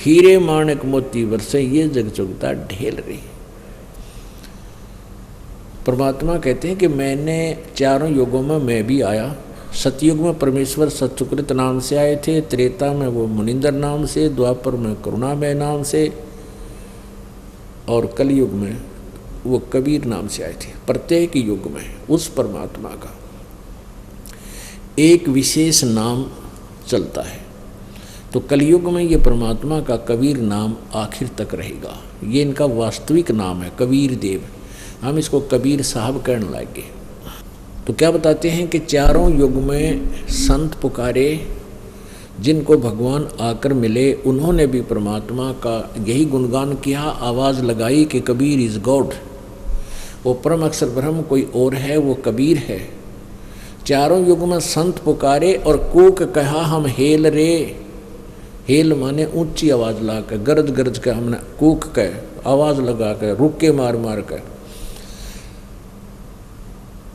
हीरे माणक मोती बरसे ये जग चुगता ढेल रे। परमात्मा कहते हैं कि मैंने चारों युगों में मैं भी आया। सतयुग में परमेश्वर सतसुकृत नाम से आए थे, त्रेता में वो मुनिंदर नाम से, द्वापर में करुणामय नाम से, और कलयुग में वो कबीर नाम से आए थे। प्रत्येक युग में उस परमात्मा का एक विशेष नाम चलता है। तो कलयुग में ये परमात्मा का कबीर नाम आखिर तक रहेगा। ये इनका वास्तविक नाम है, कबीर देव। हम इसको कबीर साहब कहने लगे। तो क्या बताते हैं कि चारों युग में संत पुकारे, जिनको भगवान आकर मिले, उन्होंने भी परमात्मा का यही गुणगान किया, आवाज़ लगाई कि कबीर इज़ गॉड। वो परम अक्षर ब्रह्म कोई और है, वो कबीर है। चारों युग में संत पुकारे और कूक कहा हम हेल रे। हेल माने ऊंची आवाज़ ला कर, गरज गरज कर, हमने कूक कर आवाज़ लगा कर, रुके मार मार कर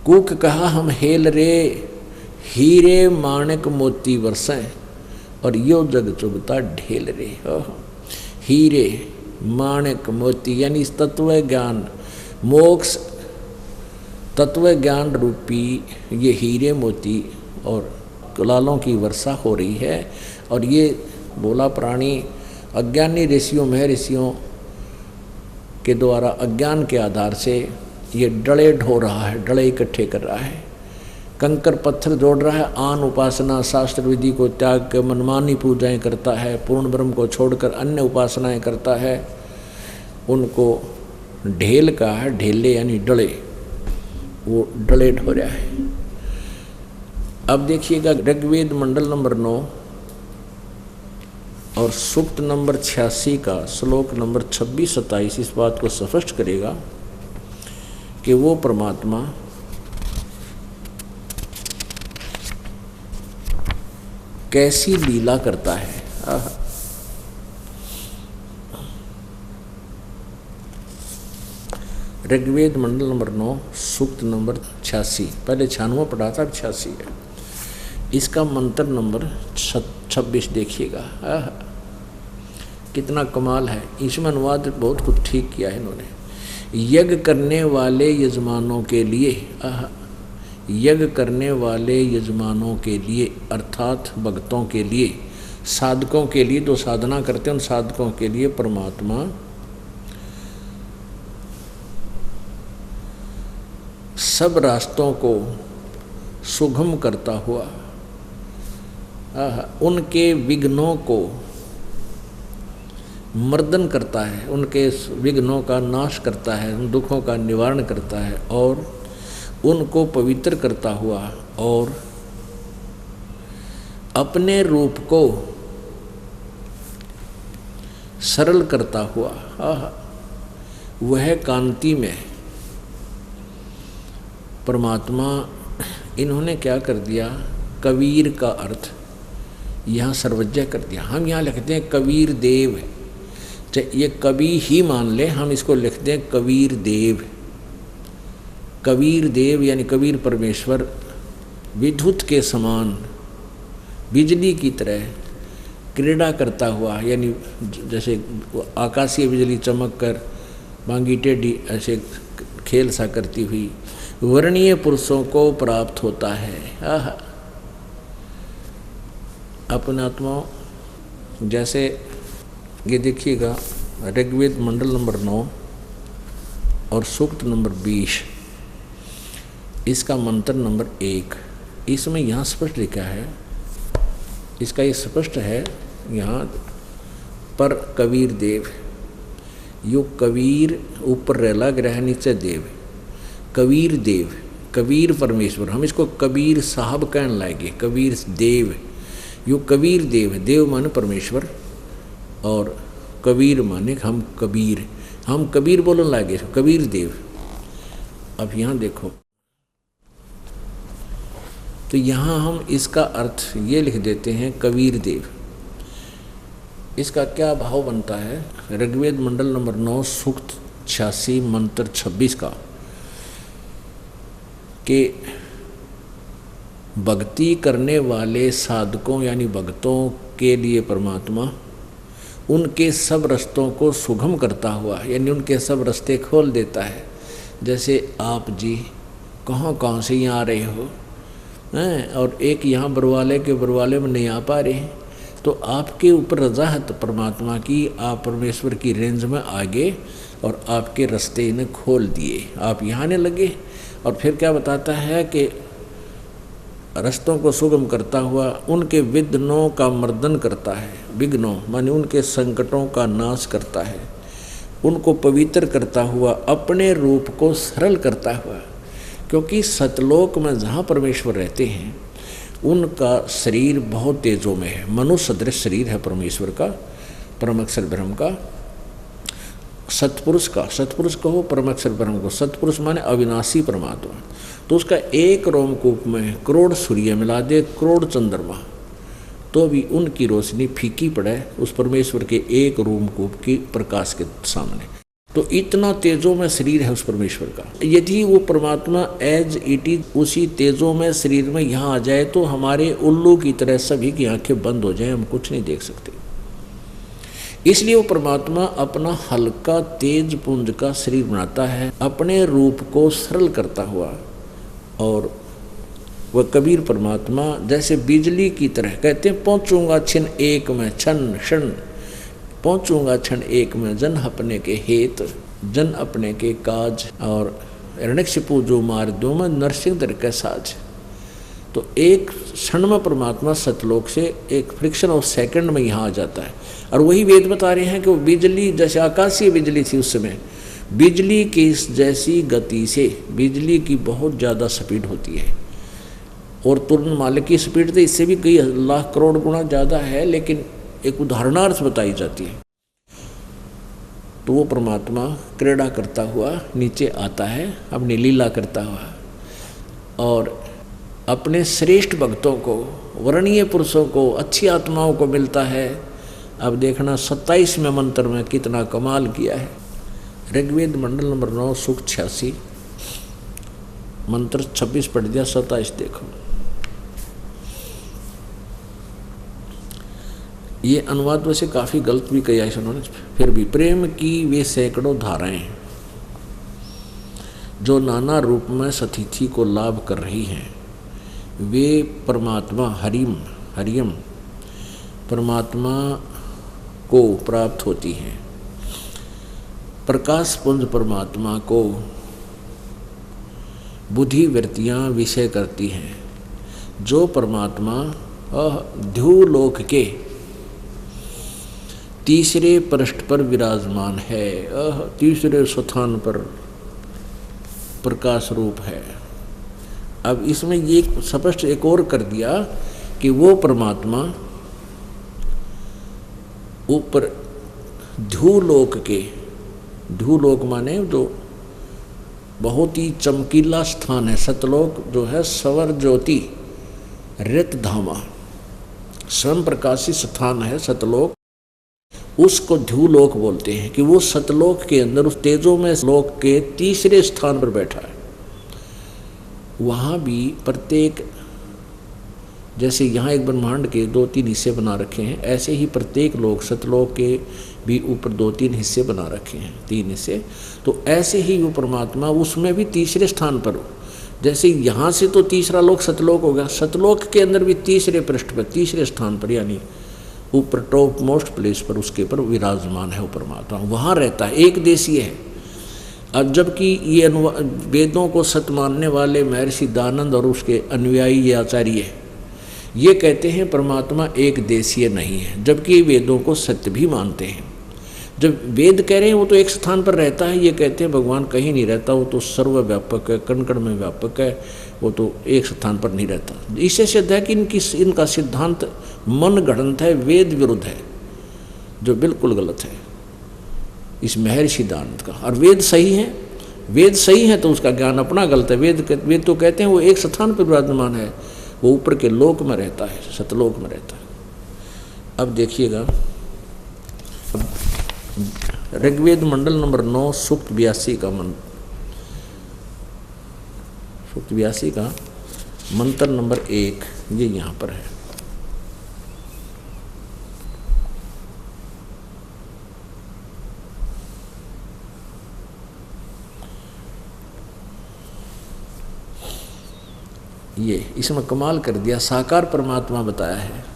कूक कहा हम हेल रे, हीरे माणक मोती बरसें और यो जग चुगता ढेल रे। हीरे माणक मोती यानी तत्व ज्ञान, मोक्ष तत्व ज्ञान रूपी ये हीरे मोती और कुलालों की वर्षा हो रही है। और ये बोला प्राणी अज्ञानी ऋषियों महर्षियों के द्वारा अज्ञान के आधार से ये डले ढो रहा है, डले इकट्ठे कर रहा है, कंकर पत्थर जोड़ रहा है। आन उपासना शास्त्र विधि को त्याग कर मनमानी पूजाएं करता है, पूर्ण ब्रह्म को छोड़कर अन्य उपासनाएं करता है। उनको ढेल का है, ढेले यानी डले, वो डले ढो रहा है। अब देखिएगा ऋग्वेद मंडल नंबर 9 और सूक्त नंबर 86 का श्लोक नंबर 26-27 इस बात को स्पष्ट करेगा कि वो परमात्मा कैसी लीला करता है। ऋग्वेद मंडल नंबर 9 सूक्त नंबर 86, पहले 96 पढ़ा था, 86 है। इसका मंत्र नंबर 26 देखिएगा। कितना कमाल है। इसमें अनुवाद बहुत कुछ ठीक किया है इन्होंने। यज्ञ करने वाले यजमानों के लिए, यज्ञ करने वाले यजमानों के लिए अर्थात भक्तों के लिए, साधकों के लिए, जो साधना करते हैं उन साधकों के लिए परमात्मा सब रास्तों को सुगम करता हुआ उनके विघ्नों को मर्दन करता है, उनके विघ्नों का नाश करता है, उन दुखों का निवारण करता है और उनको पवित्र करता हुआ और अपने रूप को सरल करता हुआ वह कांति में परमात्मा इन्होंने क्या कर दिया, कबीर का अर्थ यहाँ सर्वज्ञ कर दिया। हम यहाँ लिखते हैं कबीर देव, ये कवि ही मान ले, हम इसको लिखते हैं कबीर देव। कबीर देव यानी कबीर परमेश्वर विद्युत के समान बिजली की तरह क्रीड़ा करता हुआ, यानी जैसे आकाशीय बिजली चमक कर बांगी टेढ़ी ऐसे खेल सा करती हुई, वर्णीय पुरुषों को प्राप्त होता है। आहा, अपने आत्मा जैसे ये देखिएगा, ऋग्वेद मंडल नंबर 9 और सूक्त नंबर 20, इसका मंत्र नंबर 1, इसमें यहाँ स्पष्ट लिखा है, इसका ये स्पष्ट है यहाँ पर कबीर देव, यो कबीर ऊपर रेला ग्रह नीचे देव, कबीर देव, कबीर परमेश्वर, हम इसको कबीर साहब कहने लाएंगे, कबीर देव, यो कबीर देव, देव माने परमेश्वर और कबीर माने हम कबीर बोलने लगे, कबीर देव। अब यहाँ देखो, तो यहाँ हम इसका अर्थ ये लिख देते हैं कबीर देव। इसका क्या भाव बनता है? ऋग्वेद मंडल नंबर 9 सूक्त 86 मंत्र 26 का, कि भक्ति करने वाले साधकों यानी भक्तों के लिए परमात्मा उनके सब रास्तों को सुगम करता हुआ, यानी उनके सब रास्ते खोल देता है। जैसे आप जी कहाँ से यहाँ आ रहे हो हैं, और एक यहाँ बरवाले में नहीं आ पा रहे हैं, तो आपके ऊपर रजा है तो परमात्मा की, आप परमेश्वर की रेंज में आ गए और आपके रास्ते इन्हें खोल दिए, आप यहाँ आने लगे। और फिर क्या बताता है कि रास्तों को सुगम करता हुआ उनके विघ्नों का मर्दन करता है, विघ्नों माने उनके संकटों का नाश करता है, उनको पवित्र करता हुआ अपने रूप को सरल करता हुआ। क्योंकि सतलोक में जहाँ परमेश्वर रहते हैं उनका शरीर बहुत तेजों में है, मनुष्य सदृश शरीर है परमेश्वर का, परम अक्षर ब्रह्म का, सतपुरुष का, सतपुरुष कहो परम अक्षर ब्रह्म को, सतपुरुष माने अविनाशी परमात्मा। तो उसका एक रोमकूप में करोड़ सूर्य मिला दे, करोड़ चंद्रमा, तो भी उनकी रोशनी फीकी पड़े उस परमेश्वर के एक रोमकूप की प्रकाश के सामने। तो इतना तेजों में शरीर है उस परमेश्वर का। यदि वो परमात्मा एज इट इज उसी तेजों में शरीर में यहाँ आ जाए तो हमारे उल्लू की तरह सभी की आंखें बंद हो जाए, हम कुछ नहीं देख सकते। इसलिए वो परमात्मा अपना हल्का तेज पुंज का शरीर बनाता है, अपने रूप को सरल करता हुआ। और वह कबीर परमात्मा जैसे बिजली की तरह, कहते हैं पहुँचूंगा क्षण एक में, क्षण क्षण पहुँचूंगा क्षण एक में, जन अपने के हेत जन अपने के काज, और हिरण्यकशिपु जो मार दो में नरसिंह दर के साज। तो एक क्षण में परमात्मा सतलोक से एक फ्रिक्शन ऑफ सेकंड में यहाँ आ जाता है। और वही वेद बता रहे हैं कि वो बिजली जैसे आकाशीय बिजली थी उस समय, बिजली की जैसी गति से बिजली की बहुत ज़्यादा स्पीड होती है, और तुरंत मालिक की स्पीड तो इससे भी कई लाख करोड़ गुना ज़्यादा है, लेकिन एक उदाहरणार्थ बताई जाती है। तो वो परमात्मा क्रीड़ा करता हुआ नीचे आता है अपनी लीला करता हुआ, और अपने श्रेष्ठ भक्तों को, वर्णीय पुरुषों को, अच्छी आत्माओं को मिलता है। अब देखना 27वें मंत्र में कितना कमाल किया है। ऋग्वेद मंडल नंबर 9 सूक्त 86 मंत्र 26 पढ़ दिया, 27 देखो। ये अनुवाद वैसे काफ़ी गलत भी किया है उन्होंने, फिर भी प्रेम की वे सैकड़ों धाराएं जो नाना रूप में सतिथि को लाभ कर रही हैं, वे परमात्मा हरियम परमात्मा को प्राप्त होती हैं। प्रकाश पुंज परमात्मा को बुद्धि वृत्तियाँ विषय करती हैं, जो परमात्मा ध्रुवलोक के तीसरे पृष्ठ पर विराजमान है, तीसरे स्थान पर प्रकाश रूप है। अब इसमें ये स्पष्ट एक और कर दिया कि वो परमात्मा ऊपर ध्रुवलोक के, ध्रुवलोक माने जो बहुत ही चमकीला स्थान है, सतलोक जो है सवर ज्योति रित धामा स्वयं प्रकाशित स्थान है सतलोक, उसको ध्रुवलोक बोलते हैं। कि वो सतलोक के अंदर उस तेजों में लोक के तीसरे स्थान पर बैठा है। वहाँ भी प्रत्येक, जैसे यहाँ एक ब्रह्मांड के 2-3 हिस्से बना रखे हैं, ऐसे ही प्रत्येक लोक सतलोक के भी ऊपर 2-3 हिस्से बना रखे हैं, 3 हिस्से। तो ऐसे ही वो परमात्मा उसमें भी तीसरे स्थान पर जैसे यहाँ से तो तीसरा लोक सतलोक हो गया, सतलोक के अंदर भी तीसरे पृष्ठ पर, तीसरे स्थान पर, यानी ऊपर टॉप मोस्ट प्लेस पर उसके ऊपर विराजमान है वो परमात्मा, वहाँ रहता है, एक देशीय है। अब जबकि ये वेदों को सत्य मानने वाले महर्षि दानंद और उसके अनुयायी ये आचार्य ये कहते हैं परमात्मा एक देशीय नहीं है, जबकि वेदों को सत्य भी मानते हैं। जब वेद कह रहे हैं वो तो एक स्थान पर रहता है, ये कहते हैं भगवान कहीं नहीं रहता, वो तो सर्वव्यापक है, कण कण में व्यापक है, वो तो एक स्थान पर नहीं रहता। इससे सिद्ध है कि इनका सिद्धांत मन गढ़ंत है, वेद विरुद्ध है, जो बिल्कुल गलत है इस महर्षि दानंद का। और वेद सही है, वेद सही है तो उसका ज्ञान अपना गलत है। वेद तो कहते हैं वो एक स्थान पर विराजमान है, वो ऊपर के लोक में रहता है, सतलोक में रहता है। अब देखिएगा, ऋग्वेद मंडल नंबर 9 सूक्त 82 का सूक्त 82 का मंत्र नंबर 1 ये यहाँ पर है। ये इसमें कमाल कर दिया, साकार परमात्मा बताया है।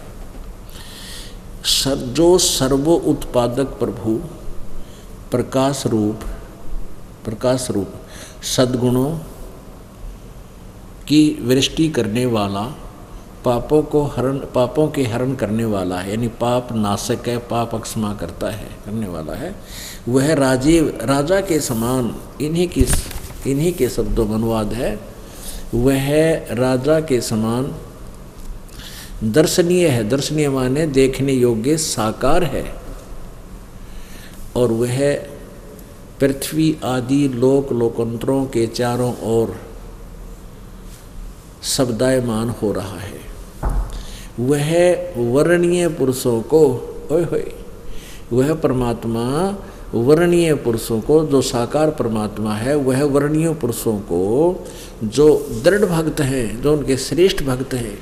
जो सर्वो उत्पादक प्रभु प्रकाश रूप सद्गुणों की वृष्टि करने वाला, पापों के हरण करने वाला है, यानी पाप नाशक है, पाप क्षमा करता है, करने वाला है। वह राजा के समान, इन्हीं के शब्दों में अनुवाद है, वह राजा के समान दर्शनीय है, दर्शनीय माने देखने योग्य, साकार है। और वह पृथ्वी आदि लोकांतरों के चारों ओर शब्दायमान हो रहा है। वह वर्णीय पुरुषों को, वह परमात्मा वर्णीय पुरुषों को, जो साकार परमात्मा है, वह वर्णीय पुरुषों को, जो दृढ़ भक्त हैं, जो उनके श्रेष्ठ भक्त हैं,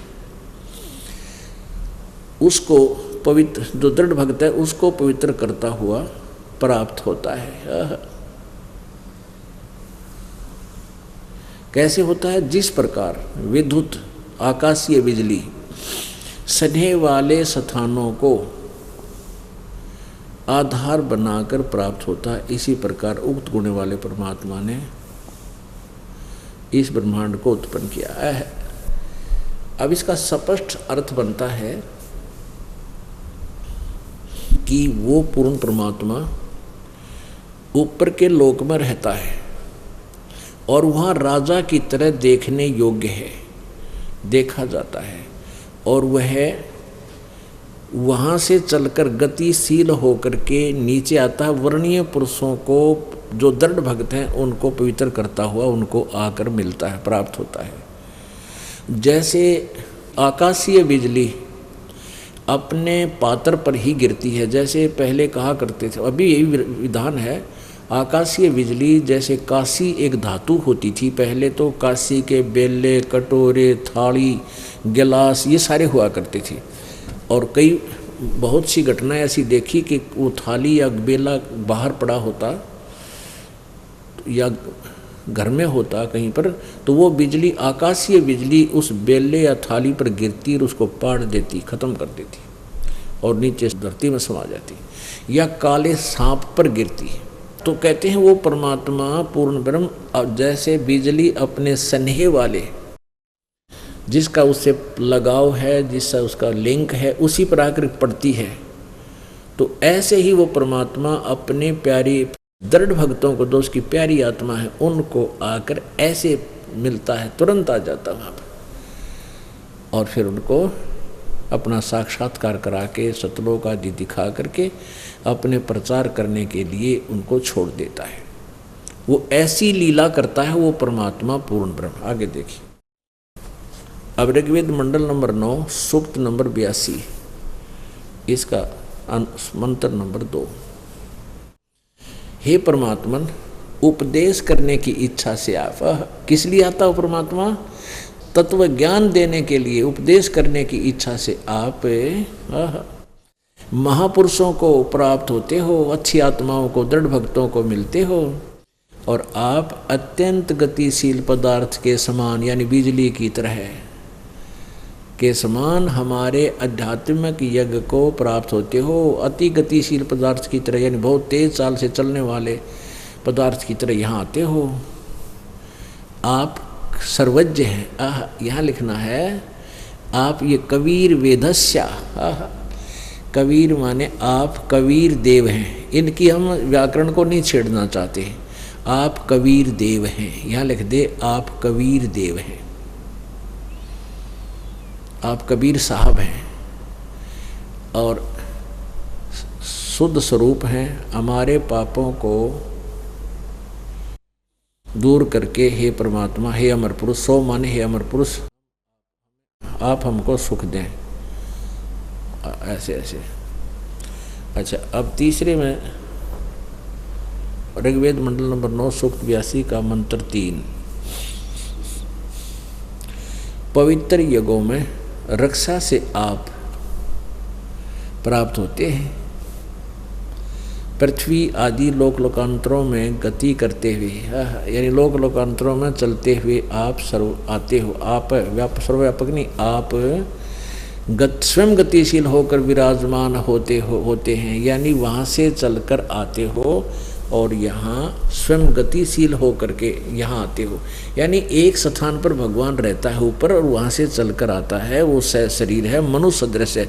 उसको पवित्र, जो दृढ़ भक्त है उसको पवित्र करता हुआ प्राप्त होता है। कैसे होता है? जिस प्रकार विद्युत आकाशीय बिजली स्नेह वाले स्थानों को आधार बनाकर प्राप्त होता है, इसी प्रकार उक्त गुण वाले परमात्मा ने इस ब्रह्मांड को उत्पन्न किया है। अब इसका स्पष्ट अर्थ बनता है कि वो पूर्ण परमात्मा ऊपर के लोक में रहता है और वहाँ राजा की तरह देखने योग्य है, देखा जाता है, और वह वहाँ से चलकर गतिशील होकर के नीचे आता है, वर्णीय पुरुषों को, जो दृढ़ भक्त हैं, उनको पवित्र करता हुआ उनको आकर मिलता है, प्राप्त होता है। जैसे आकाशीय बिजली अपने पात्र पर ही गिरती है, जैसे पहले कहा करते थे, अभी यही विधान है। आकाशीय बिजली, जैसे कांसी एक धातु होती थी पहले, तो कांसी के बेले, कटोरे, थाली, गिलास ये सारे हुआ करते थे। और कई बहुत सी घटनाएं ऐसी देखी कि वो थाली या बेला बाहर पड़ा होता या घर में होता कहीं पर, तो वो बिजली, आकाशीय बिजली उस बेले या थाली पर गिरती और उसको पाड़ देती, खत्म कर देती और नीचे धरती में समा जाती, या काले सांप पर गिरती। तो कहते हैं वो परमात्मा पूर्ण ब्रह्म जैसे बिजली अपने स्नेह वाले, जिसका उससे लगाव है, जिसका उसका लिंक है, उसी पर आकर पड़ती है। तो ऐसे ही वो परमात्मा अपने प्यारी दृढ़ भक्तों को, जो उसकी प्यारी आत्मा है, उनको आकर ऐसे मिलता है, तुरंत आ जाता वहाँ पर, और फिर उनको अपना साक्षात्कार करा के सतलोक आदि दिखा करके अपने प्रचार करने के लिए उनको छोड़ देता है। वो ऐसी लीला करता है वो परमात्मा पूर्ण ब्रह्म। आगे देखिए, अब ऋग्वेद मंडल नंबर 9 सूक्त नंबर 82 इसका मंत्र नंबर 2। हे परमात्मन, उपदेश करने की इच्छा से आप, किस लिए आता हो परमात्मा? तत्व ज्ञान देने के लिए, उपदेश करने की इच्छा से आप महापुरुषों को प्राप्त होते हो, अच्छी आत्माओं को, दृढ़ भक्तों को मिलते हो, और आप अत्यंत गतिशील पदार्थ के समान यानी बिजली की तरह के समान हमारे आध्यात्मिक यज्ञ को प्राप्त होते हो। अति गतिशील पदार्थ की तरह यानी बहुत तेज चाल से चलने वाले पदार्थ की तरह यहाँ आते हो। आप सर्वज्ञ हैं। यहाँ लिखना है आप ये कबीर वेदस्या। कबीर माने आप कबीर देव हैं। इनकी हम व्याकरण को नहीं छेड़ना चाहते। आप कबीर देव हैं। यहाँ लिख दे आप कबीर देव हैं। आप कबीर साहब हैं और शुद्ध स्वरूप हैं। हमारे पापों को दूर करके हे परमात्मा, हे अमर पुरुष, सो माने हे अमर पुरुष, आप हमको सुख दें। ऐसे ऐसे। अच्छा, अब तीसरे में ऋग्वेद मंडल नंबर 9 सूक्त 82 का मंत्र 3। पवित्र यज्ञों में रक्षा से आप प्राप्त होते हैं। पृथ्वी आदि लोक लोकांतरों में गति करते हुए यानी लोक लोकांतरों में चलते हुए आप सर्व आते हो। आप सर्वव्यापक नहीं, आप स्वयं गतिशील होकर विराजमान होते हैं यानी वहाँ से चलकर आते हो और यहाँ स्वयं गतिशील होकर के यहाँ आते हो। यानी एक स्थान पर भगवान रहता है ऊपर और वहाँ से चलकर आता है। वो शरीर है, मनुष्य सदृश है,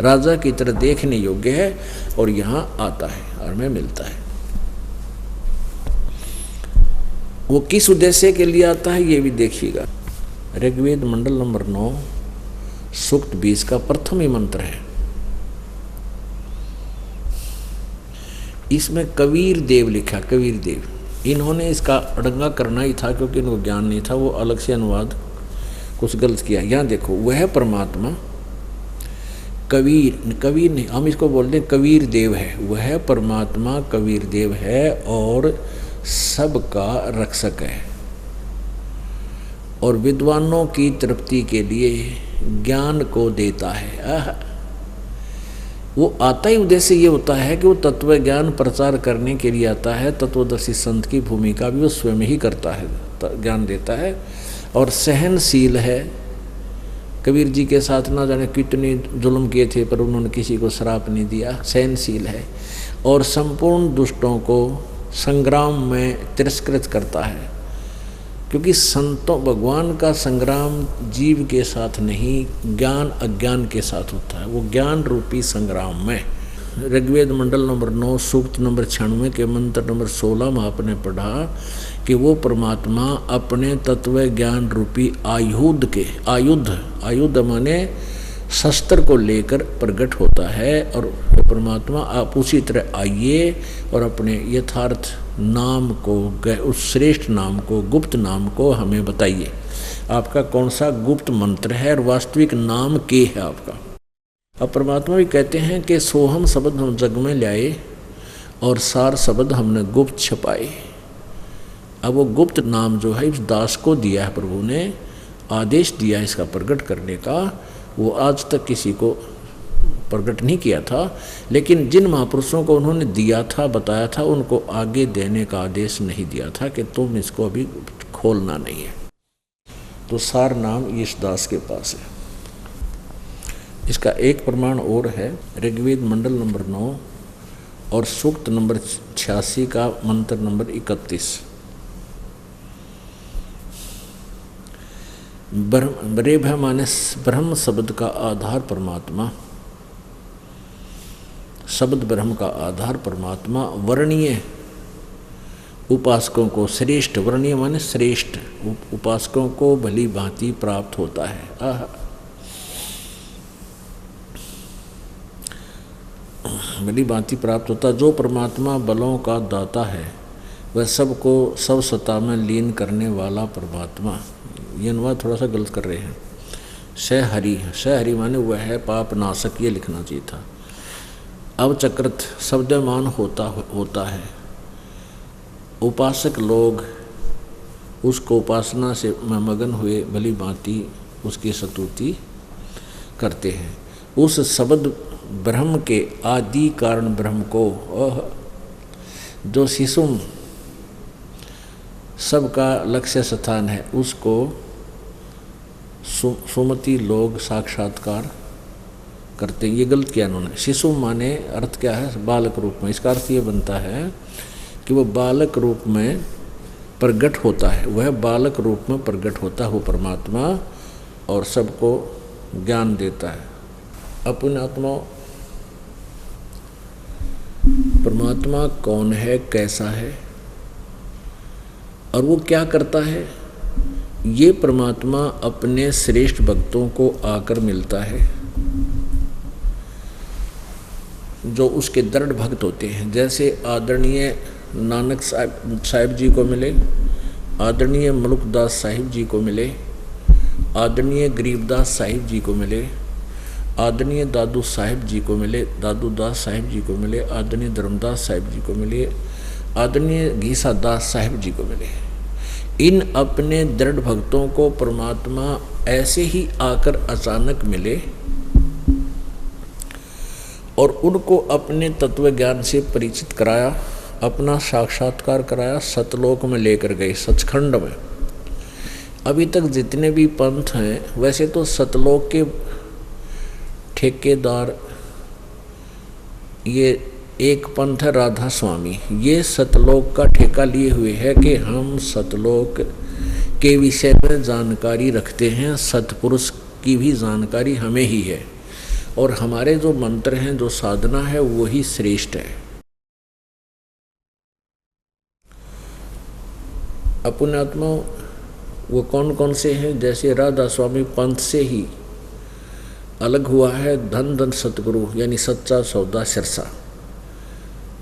राजा की तरह देखने योग्य है और यहाँ आता है और में मिलता है। वो किस उद्देश्य के लिए आता है ये भी देखिएगा। ऋग्वेद मंडल नंबर 9 सूक्त 20 का प्रथम ही मंत्र है। इसमें कबीर देव लिखा। कबीर देव, इन्होंने इसका अड़ंगा करना ही था क्योंकि इनको ज्ञान नहीं था। वो अलग से अनुवाद कुछ गलत किया। यहाँ देखो, वह परमात्मा कबीर नहीं, हम इसको बोलते हैं कबीर देव है। वह परमात्मा कबीर देव है और सबका रक्षक है और विद्वानों की तृप्ति के लिए ज्ञान को देता है। वो आता ही उद्देश्य ये होता है कि वो तत्व ज्ञान प्रचार करने के लिए आता है। तत्वदर्शी संत की भूमिका भी वो स्वयं ही करता है, ज्ञान देता है और सहनशील है। कबीर जी के साथ ना जाने कितने जुल्म किए थे पर उन्होंने किसी को श्राप नहीं दिया। सहनशील है और संपूर्ण दुष्टों को संग्राम में तिरस्कृत करता है क्योंकि संतों भगवान का संग्राम जीव के साथ नहीं, ज्ञान अज्ञान के साथ होता है। वो ज्ञान रूपी संग्राम में ऋग्वेद मंडल नंबर 9 सूक्त नंबर 96 के मंत्र नंबर 16 में आपने पढ़ा कि वो परमात्मा अपने तत्व ज्ञान रूपी आयुध माने शस्त्र को लेकर प्रकट होता है। और परमात्मा आप उसी तरह आइए और अपने यथार्थ नाम को, उस श्रेष्ठ नाम को, गुप्त नाम को हमें बताइए। आपका कौन सा गुप्त मंत्र है और वास्तविक नाम के है आपका। अब परमात्मा भी कहते हैं कि सोहम शब्द हम जग में लाए और सार शब्द हमने गुप्त छपाए। अब वो गुप्त नाम जो है इस दास को दिया है, प्रभु ने आदेश दिया इसका प्रकट करने का। वो आज तक किसी को प्रकट नहीं किया था, लेकिन जिन महापुरुषों को उन्होंने दिया था, बताया था, उनको आगे देने का आदेश नहीं दिया था कि तुम इसको अभी खोलना नहीं है। तो सार नाम इस दास के पास है। इसका एक प्रमाण और है ऋग्वेद मंडल नंबर 9 और सूक्त नंबर 86 का मंत्र नंबर 31। ब्रह्म माने ब्रह्म शब्द का आधार परमात्मा, शब्द ब्रह्म का आधार परमात्मा वर्णीय उपासकों को श्रेष्ठ, वर्णीय माने श्रेष्ठ उपासकों को भली भांति प्राप्त होता है। भली भांति प्राप्त होता। जो परमात्मा बलों का दाता है वह सबको सब सत्ता में लीन करने वाला परमात्मा। ये अनुवाद थोड़ा सा गलत कर रहे हैं। सहहरि माने वह है पाप नाशक, ये लिखना चाहिए था। अवचकृत शब्दमान होता है। उपासक लोग उसको उपासना से मगन हुए भली भांति उसकी स्तुति करते हैं। उस शब्द ब्रह्म के आदि कारण ब्रह्म को जो शिशुम सबका लक्ष्य स्थान है, उसको सुमति लोग साक्षात्कार करते। ये गलत किया उन्होंने। शिशु माने अर्थ क्या है? बालक रूप में। इसका अर्थ ये बनता है कि वो बालक रूप में प्रकट होता है, वह बालक रूप में प्रकट होता है वो परमात्मा, और सबको ज्ञान देता है। अपने आत्मा परमात्मा कौन है, कैसा है और वो क्या करता है, ये परमात्मा अपने श्रेष्ठ भक्तों को आकर मिलता है, जो उसके दृढ़ भक्त होते हैं। जैसे आदरणीय नानक साहिब जी को मिले, आदरणीय मलुकदास साहिब जी को मिले, आदरणीय गरीबदास साहिब जी को मिले, आदरणीय दादू साहिब जी को मिले, दादू दास साहिब जी को मिले, आदरणीय धर्मदास साहिब जी को मिले, आदरणीय घीसा दास साहिब जी को मिले। इन अपने दृढ़ भक्तों को परमात्मा ऐसे ही आकर अचानक मिले और उनको अपने तत्व ज्ञान से परिचित कराया, अपना साक्षात्कार कराया, सतलोक में लेकर गए, सचखंड में। अभी तक जितने भी पंथ हैं, वैसे तो सतलोक के ठेकेदार ये एक पंथ है राधा स्वामी, ये सतलोक का ठेका लिए हुए है कि हम सतलोक के विषय में जानकारी रखते हैं, सतपुरुष की भी जानकारी हमें ही है, और हमारे जो मंत्र हैं, जो साधना है, वही श्रेष्ठ है। अपने आत्मा वो कौन कौन से हैं? जैसे राधा स्वामी पंथ से ही अलग हुआ है धन धन सतगुरु, यानी सच्चा सौदा सिरसा।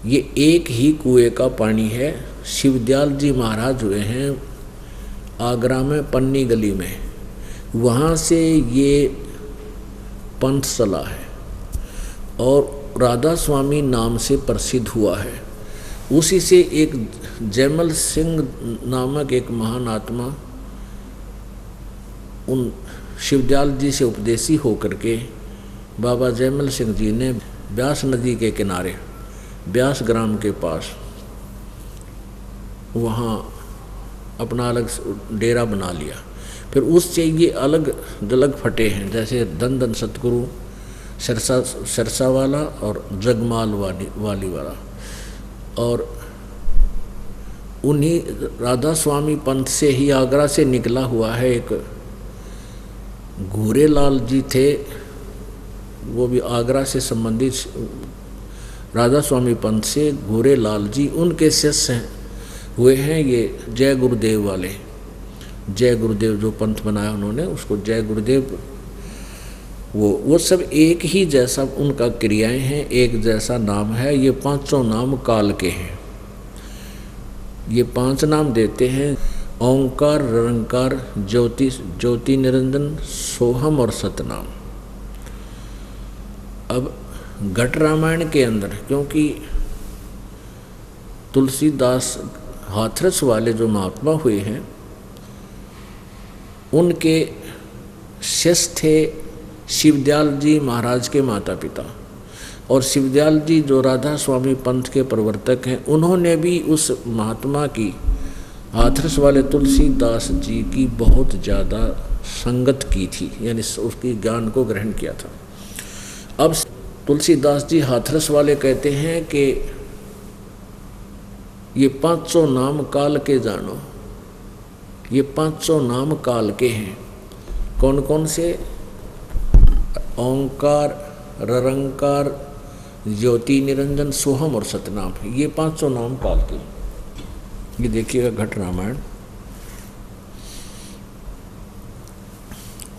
ये एक ही कुएं का पानी है। शिवदयाल जी महाराज हुए हैं आगरा में पन्नी गली में, वहाँ से ये पंथ चला है और राधा स्वामी नाम से प्रसिद्ध हुआ है। उसी से एक जयमल सिंह नामक एक महान आत्मा उन शिवदयाल जी से उपदेशी होकर के बाबा जयमल सिंह जी ने ब्यास नदी के किनारे, ब्यास ग्राम के पास, वहाँ अपना अलग डेरा बना लिया। फिर उससे ये अलग अलग फटे हैं, जैसे धन धन सतगुरु सिरसा वाला और जगमाल वाली वाला। और उन्हीं राधा स्वामी पंथ से ही आगरा से निकला हुआ है एक घूरेलाल जी थे, वो भी आगरा से संबंधित राधा स्वामी पंथ से घूरेलाल जी, उनके शिष्य हुए हैं ये जय गुरुदेव वाले। जय गुरुदेव जो पंथ बनाया उन्होंने, उसको जय गुरुदेव, वो सब एक ही जैसा उनका क्रियाएं हैं, एक जैसा नाम है। ये पांचों नाम काल के हैं। ये पांच नाम देते हैं: ओंकार, निरंकार, ज्योति, ज्योति निरंजन, सोहम और सतनाम। अब घट रामायण के अंदर, क्योंकि तुलसीदास हाथरस वाले जो महात्मा हुए हैं, उनके शिष्य थे शिवदयाल जी महाराज के माता पिता, और शिवदयाल जी जो राधा स्वामी पंथ के प्रवर्तक हैं, उन्होंने भी उस महात्मा की, हाथरस वाले तुलसीदास जी की बहुत ज़्यादा संगत की थी, यानी उसकी ज्ञान को ग्रहण किया था। अब तुलसीदास जी हाथरस वाले कहते हैं कि ये पांचों नाम काल के जानो। ये पांचों नाम काल के हैं। कौन कौन से? ओंकार, निरंकार, ज्योति निरंजन, सोहम और सतनाम। ये पांचों नाम काल के। ये देखिएगा घट रामायण,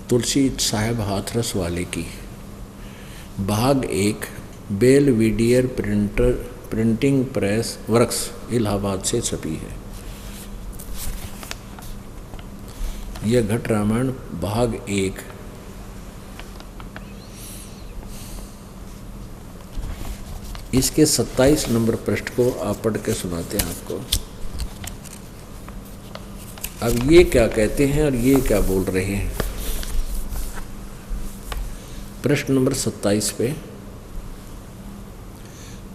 तुलसी साहेब हाथरस वाले की, भाग 1, Belvedere printing press works, Allahabad से छपी है। यह घट रामायण भाग 1। इसके 27 नंबर पृष्ठ को आप पढ़ के सुनाते हैं आपको। अब ये क्या कहते हैं और ये क्या बोल रहे हैं। प्रश्न नंबर 27 पे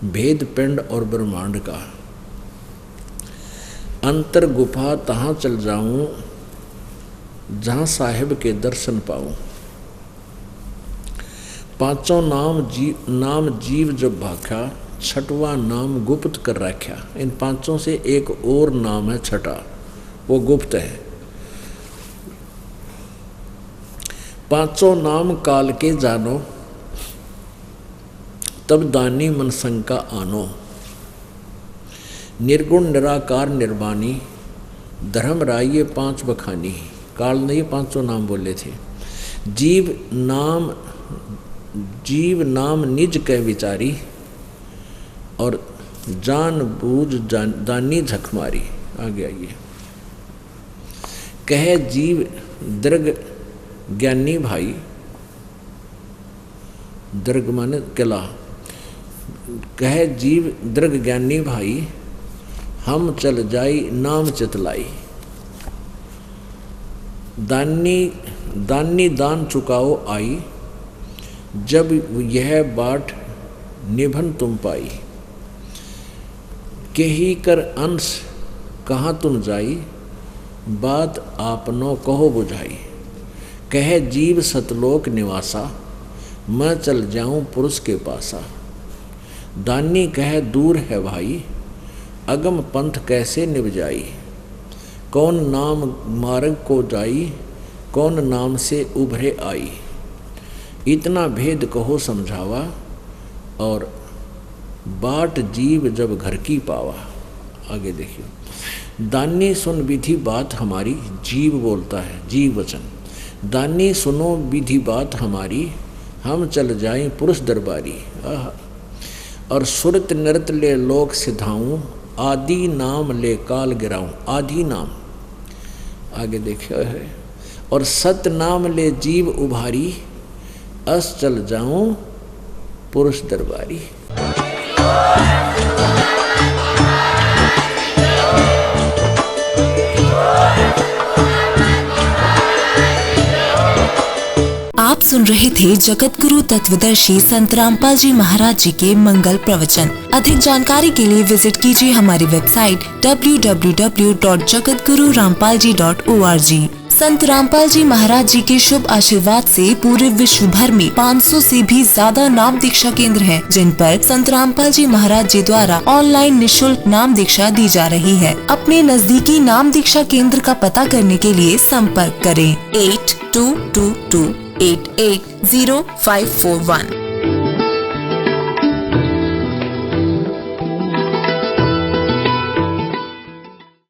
भेद पिंड और ब्रह्मांड का। अंतर गुफा तहाँ चल जाऊं जहाँ साहिब के दर्शन पाऊं। पांचों नाम जीव जब भाख्या, छठवां नाम गुप्त कर रखा। इन पांचों से एक और नाम है छठा, वो गुप्त है। पांचों नाम काल के जानो, तब दानी मन शंका आनो। निर्गुण निराकार निर्वाणी, धर्म राय ये पांच बखानी। काल ने ये पांचों नाम बोले थे। जीव नाम निज के विचारी, और जान बूझ दानी झक मारी। आगे आइए। कहे जीव दृग ज्ञानी भाई, दृग माने किला। कहे जीव दृग ज्ञानी भाई, हम चल जाई नाम चितलाई। दानी दान चुकाओ आई, जब यह बाट निभन तुम पाई। केही कर अंश कहाँ तुम जाई, बात आपनो कहो बुझाई। कहे जीव सतलोक निवासा, मैं चल जाऊं पुरुष के पासा। दानी कहे दूर है भाई, अगम पंथ कैसे निभ जाई। कौन नाम मार्ग को जाई, कौन नाम से उभरे आई। इतना भेद कहो समझावा, और बाट जीव जब घर की पावा। आगे देखिए। दानी सुन विधि बात हमारी, जीव बोलता है, जीव वचन। दानी सुनो विधि बात हमारी, हम चल जाएं पुरुष दरबारी। और सुरत नृत ले लोक सिधाऊं, आदि नाम ले काल गिराऊं। आदि नाम आगे देखिए है। और सत नाम ले जीव उभारी, अस चल जाऊं पुरुष दरबारी। आप सुन रहे थे जगत गुरु तत्वदर्शी संत रामपाल जी महाराज जी के मंगल प्रवचन। अधिक जानकारी के लिए विजिट कीजिए हमारी वेबसाइट www.jagatgururampalji.org। संत रामपाल जी महाराज जी के शुभ आशीर्वाद से पूरे विश्व भर में 500 से भी ज्यादा नाम दीक्षा केंद्र हैं, जिन पर संत रामपाल जी महाराज जी द्वारा ऑनलाइन निशुल्क नाम दीक्षा दी जा रही है। अपने नजदीकी नाम दीक्षा केंद्र का पता करने के लिए संपर्क करें 8222880541।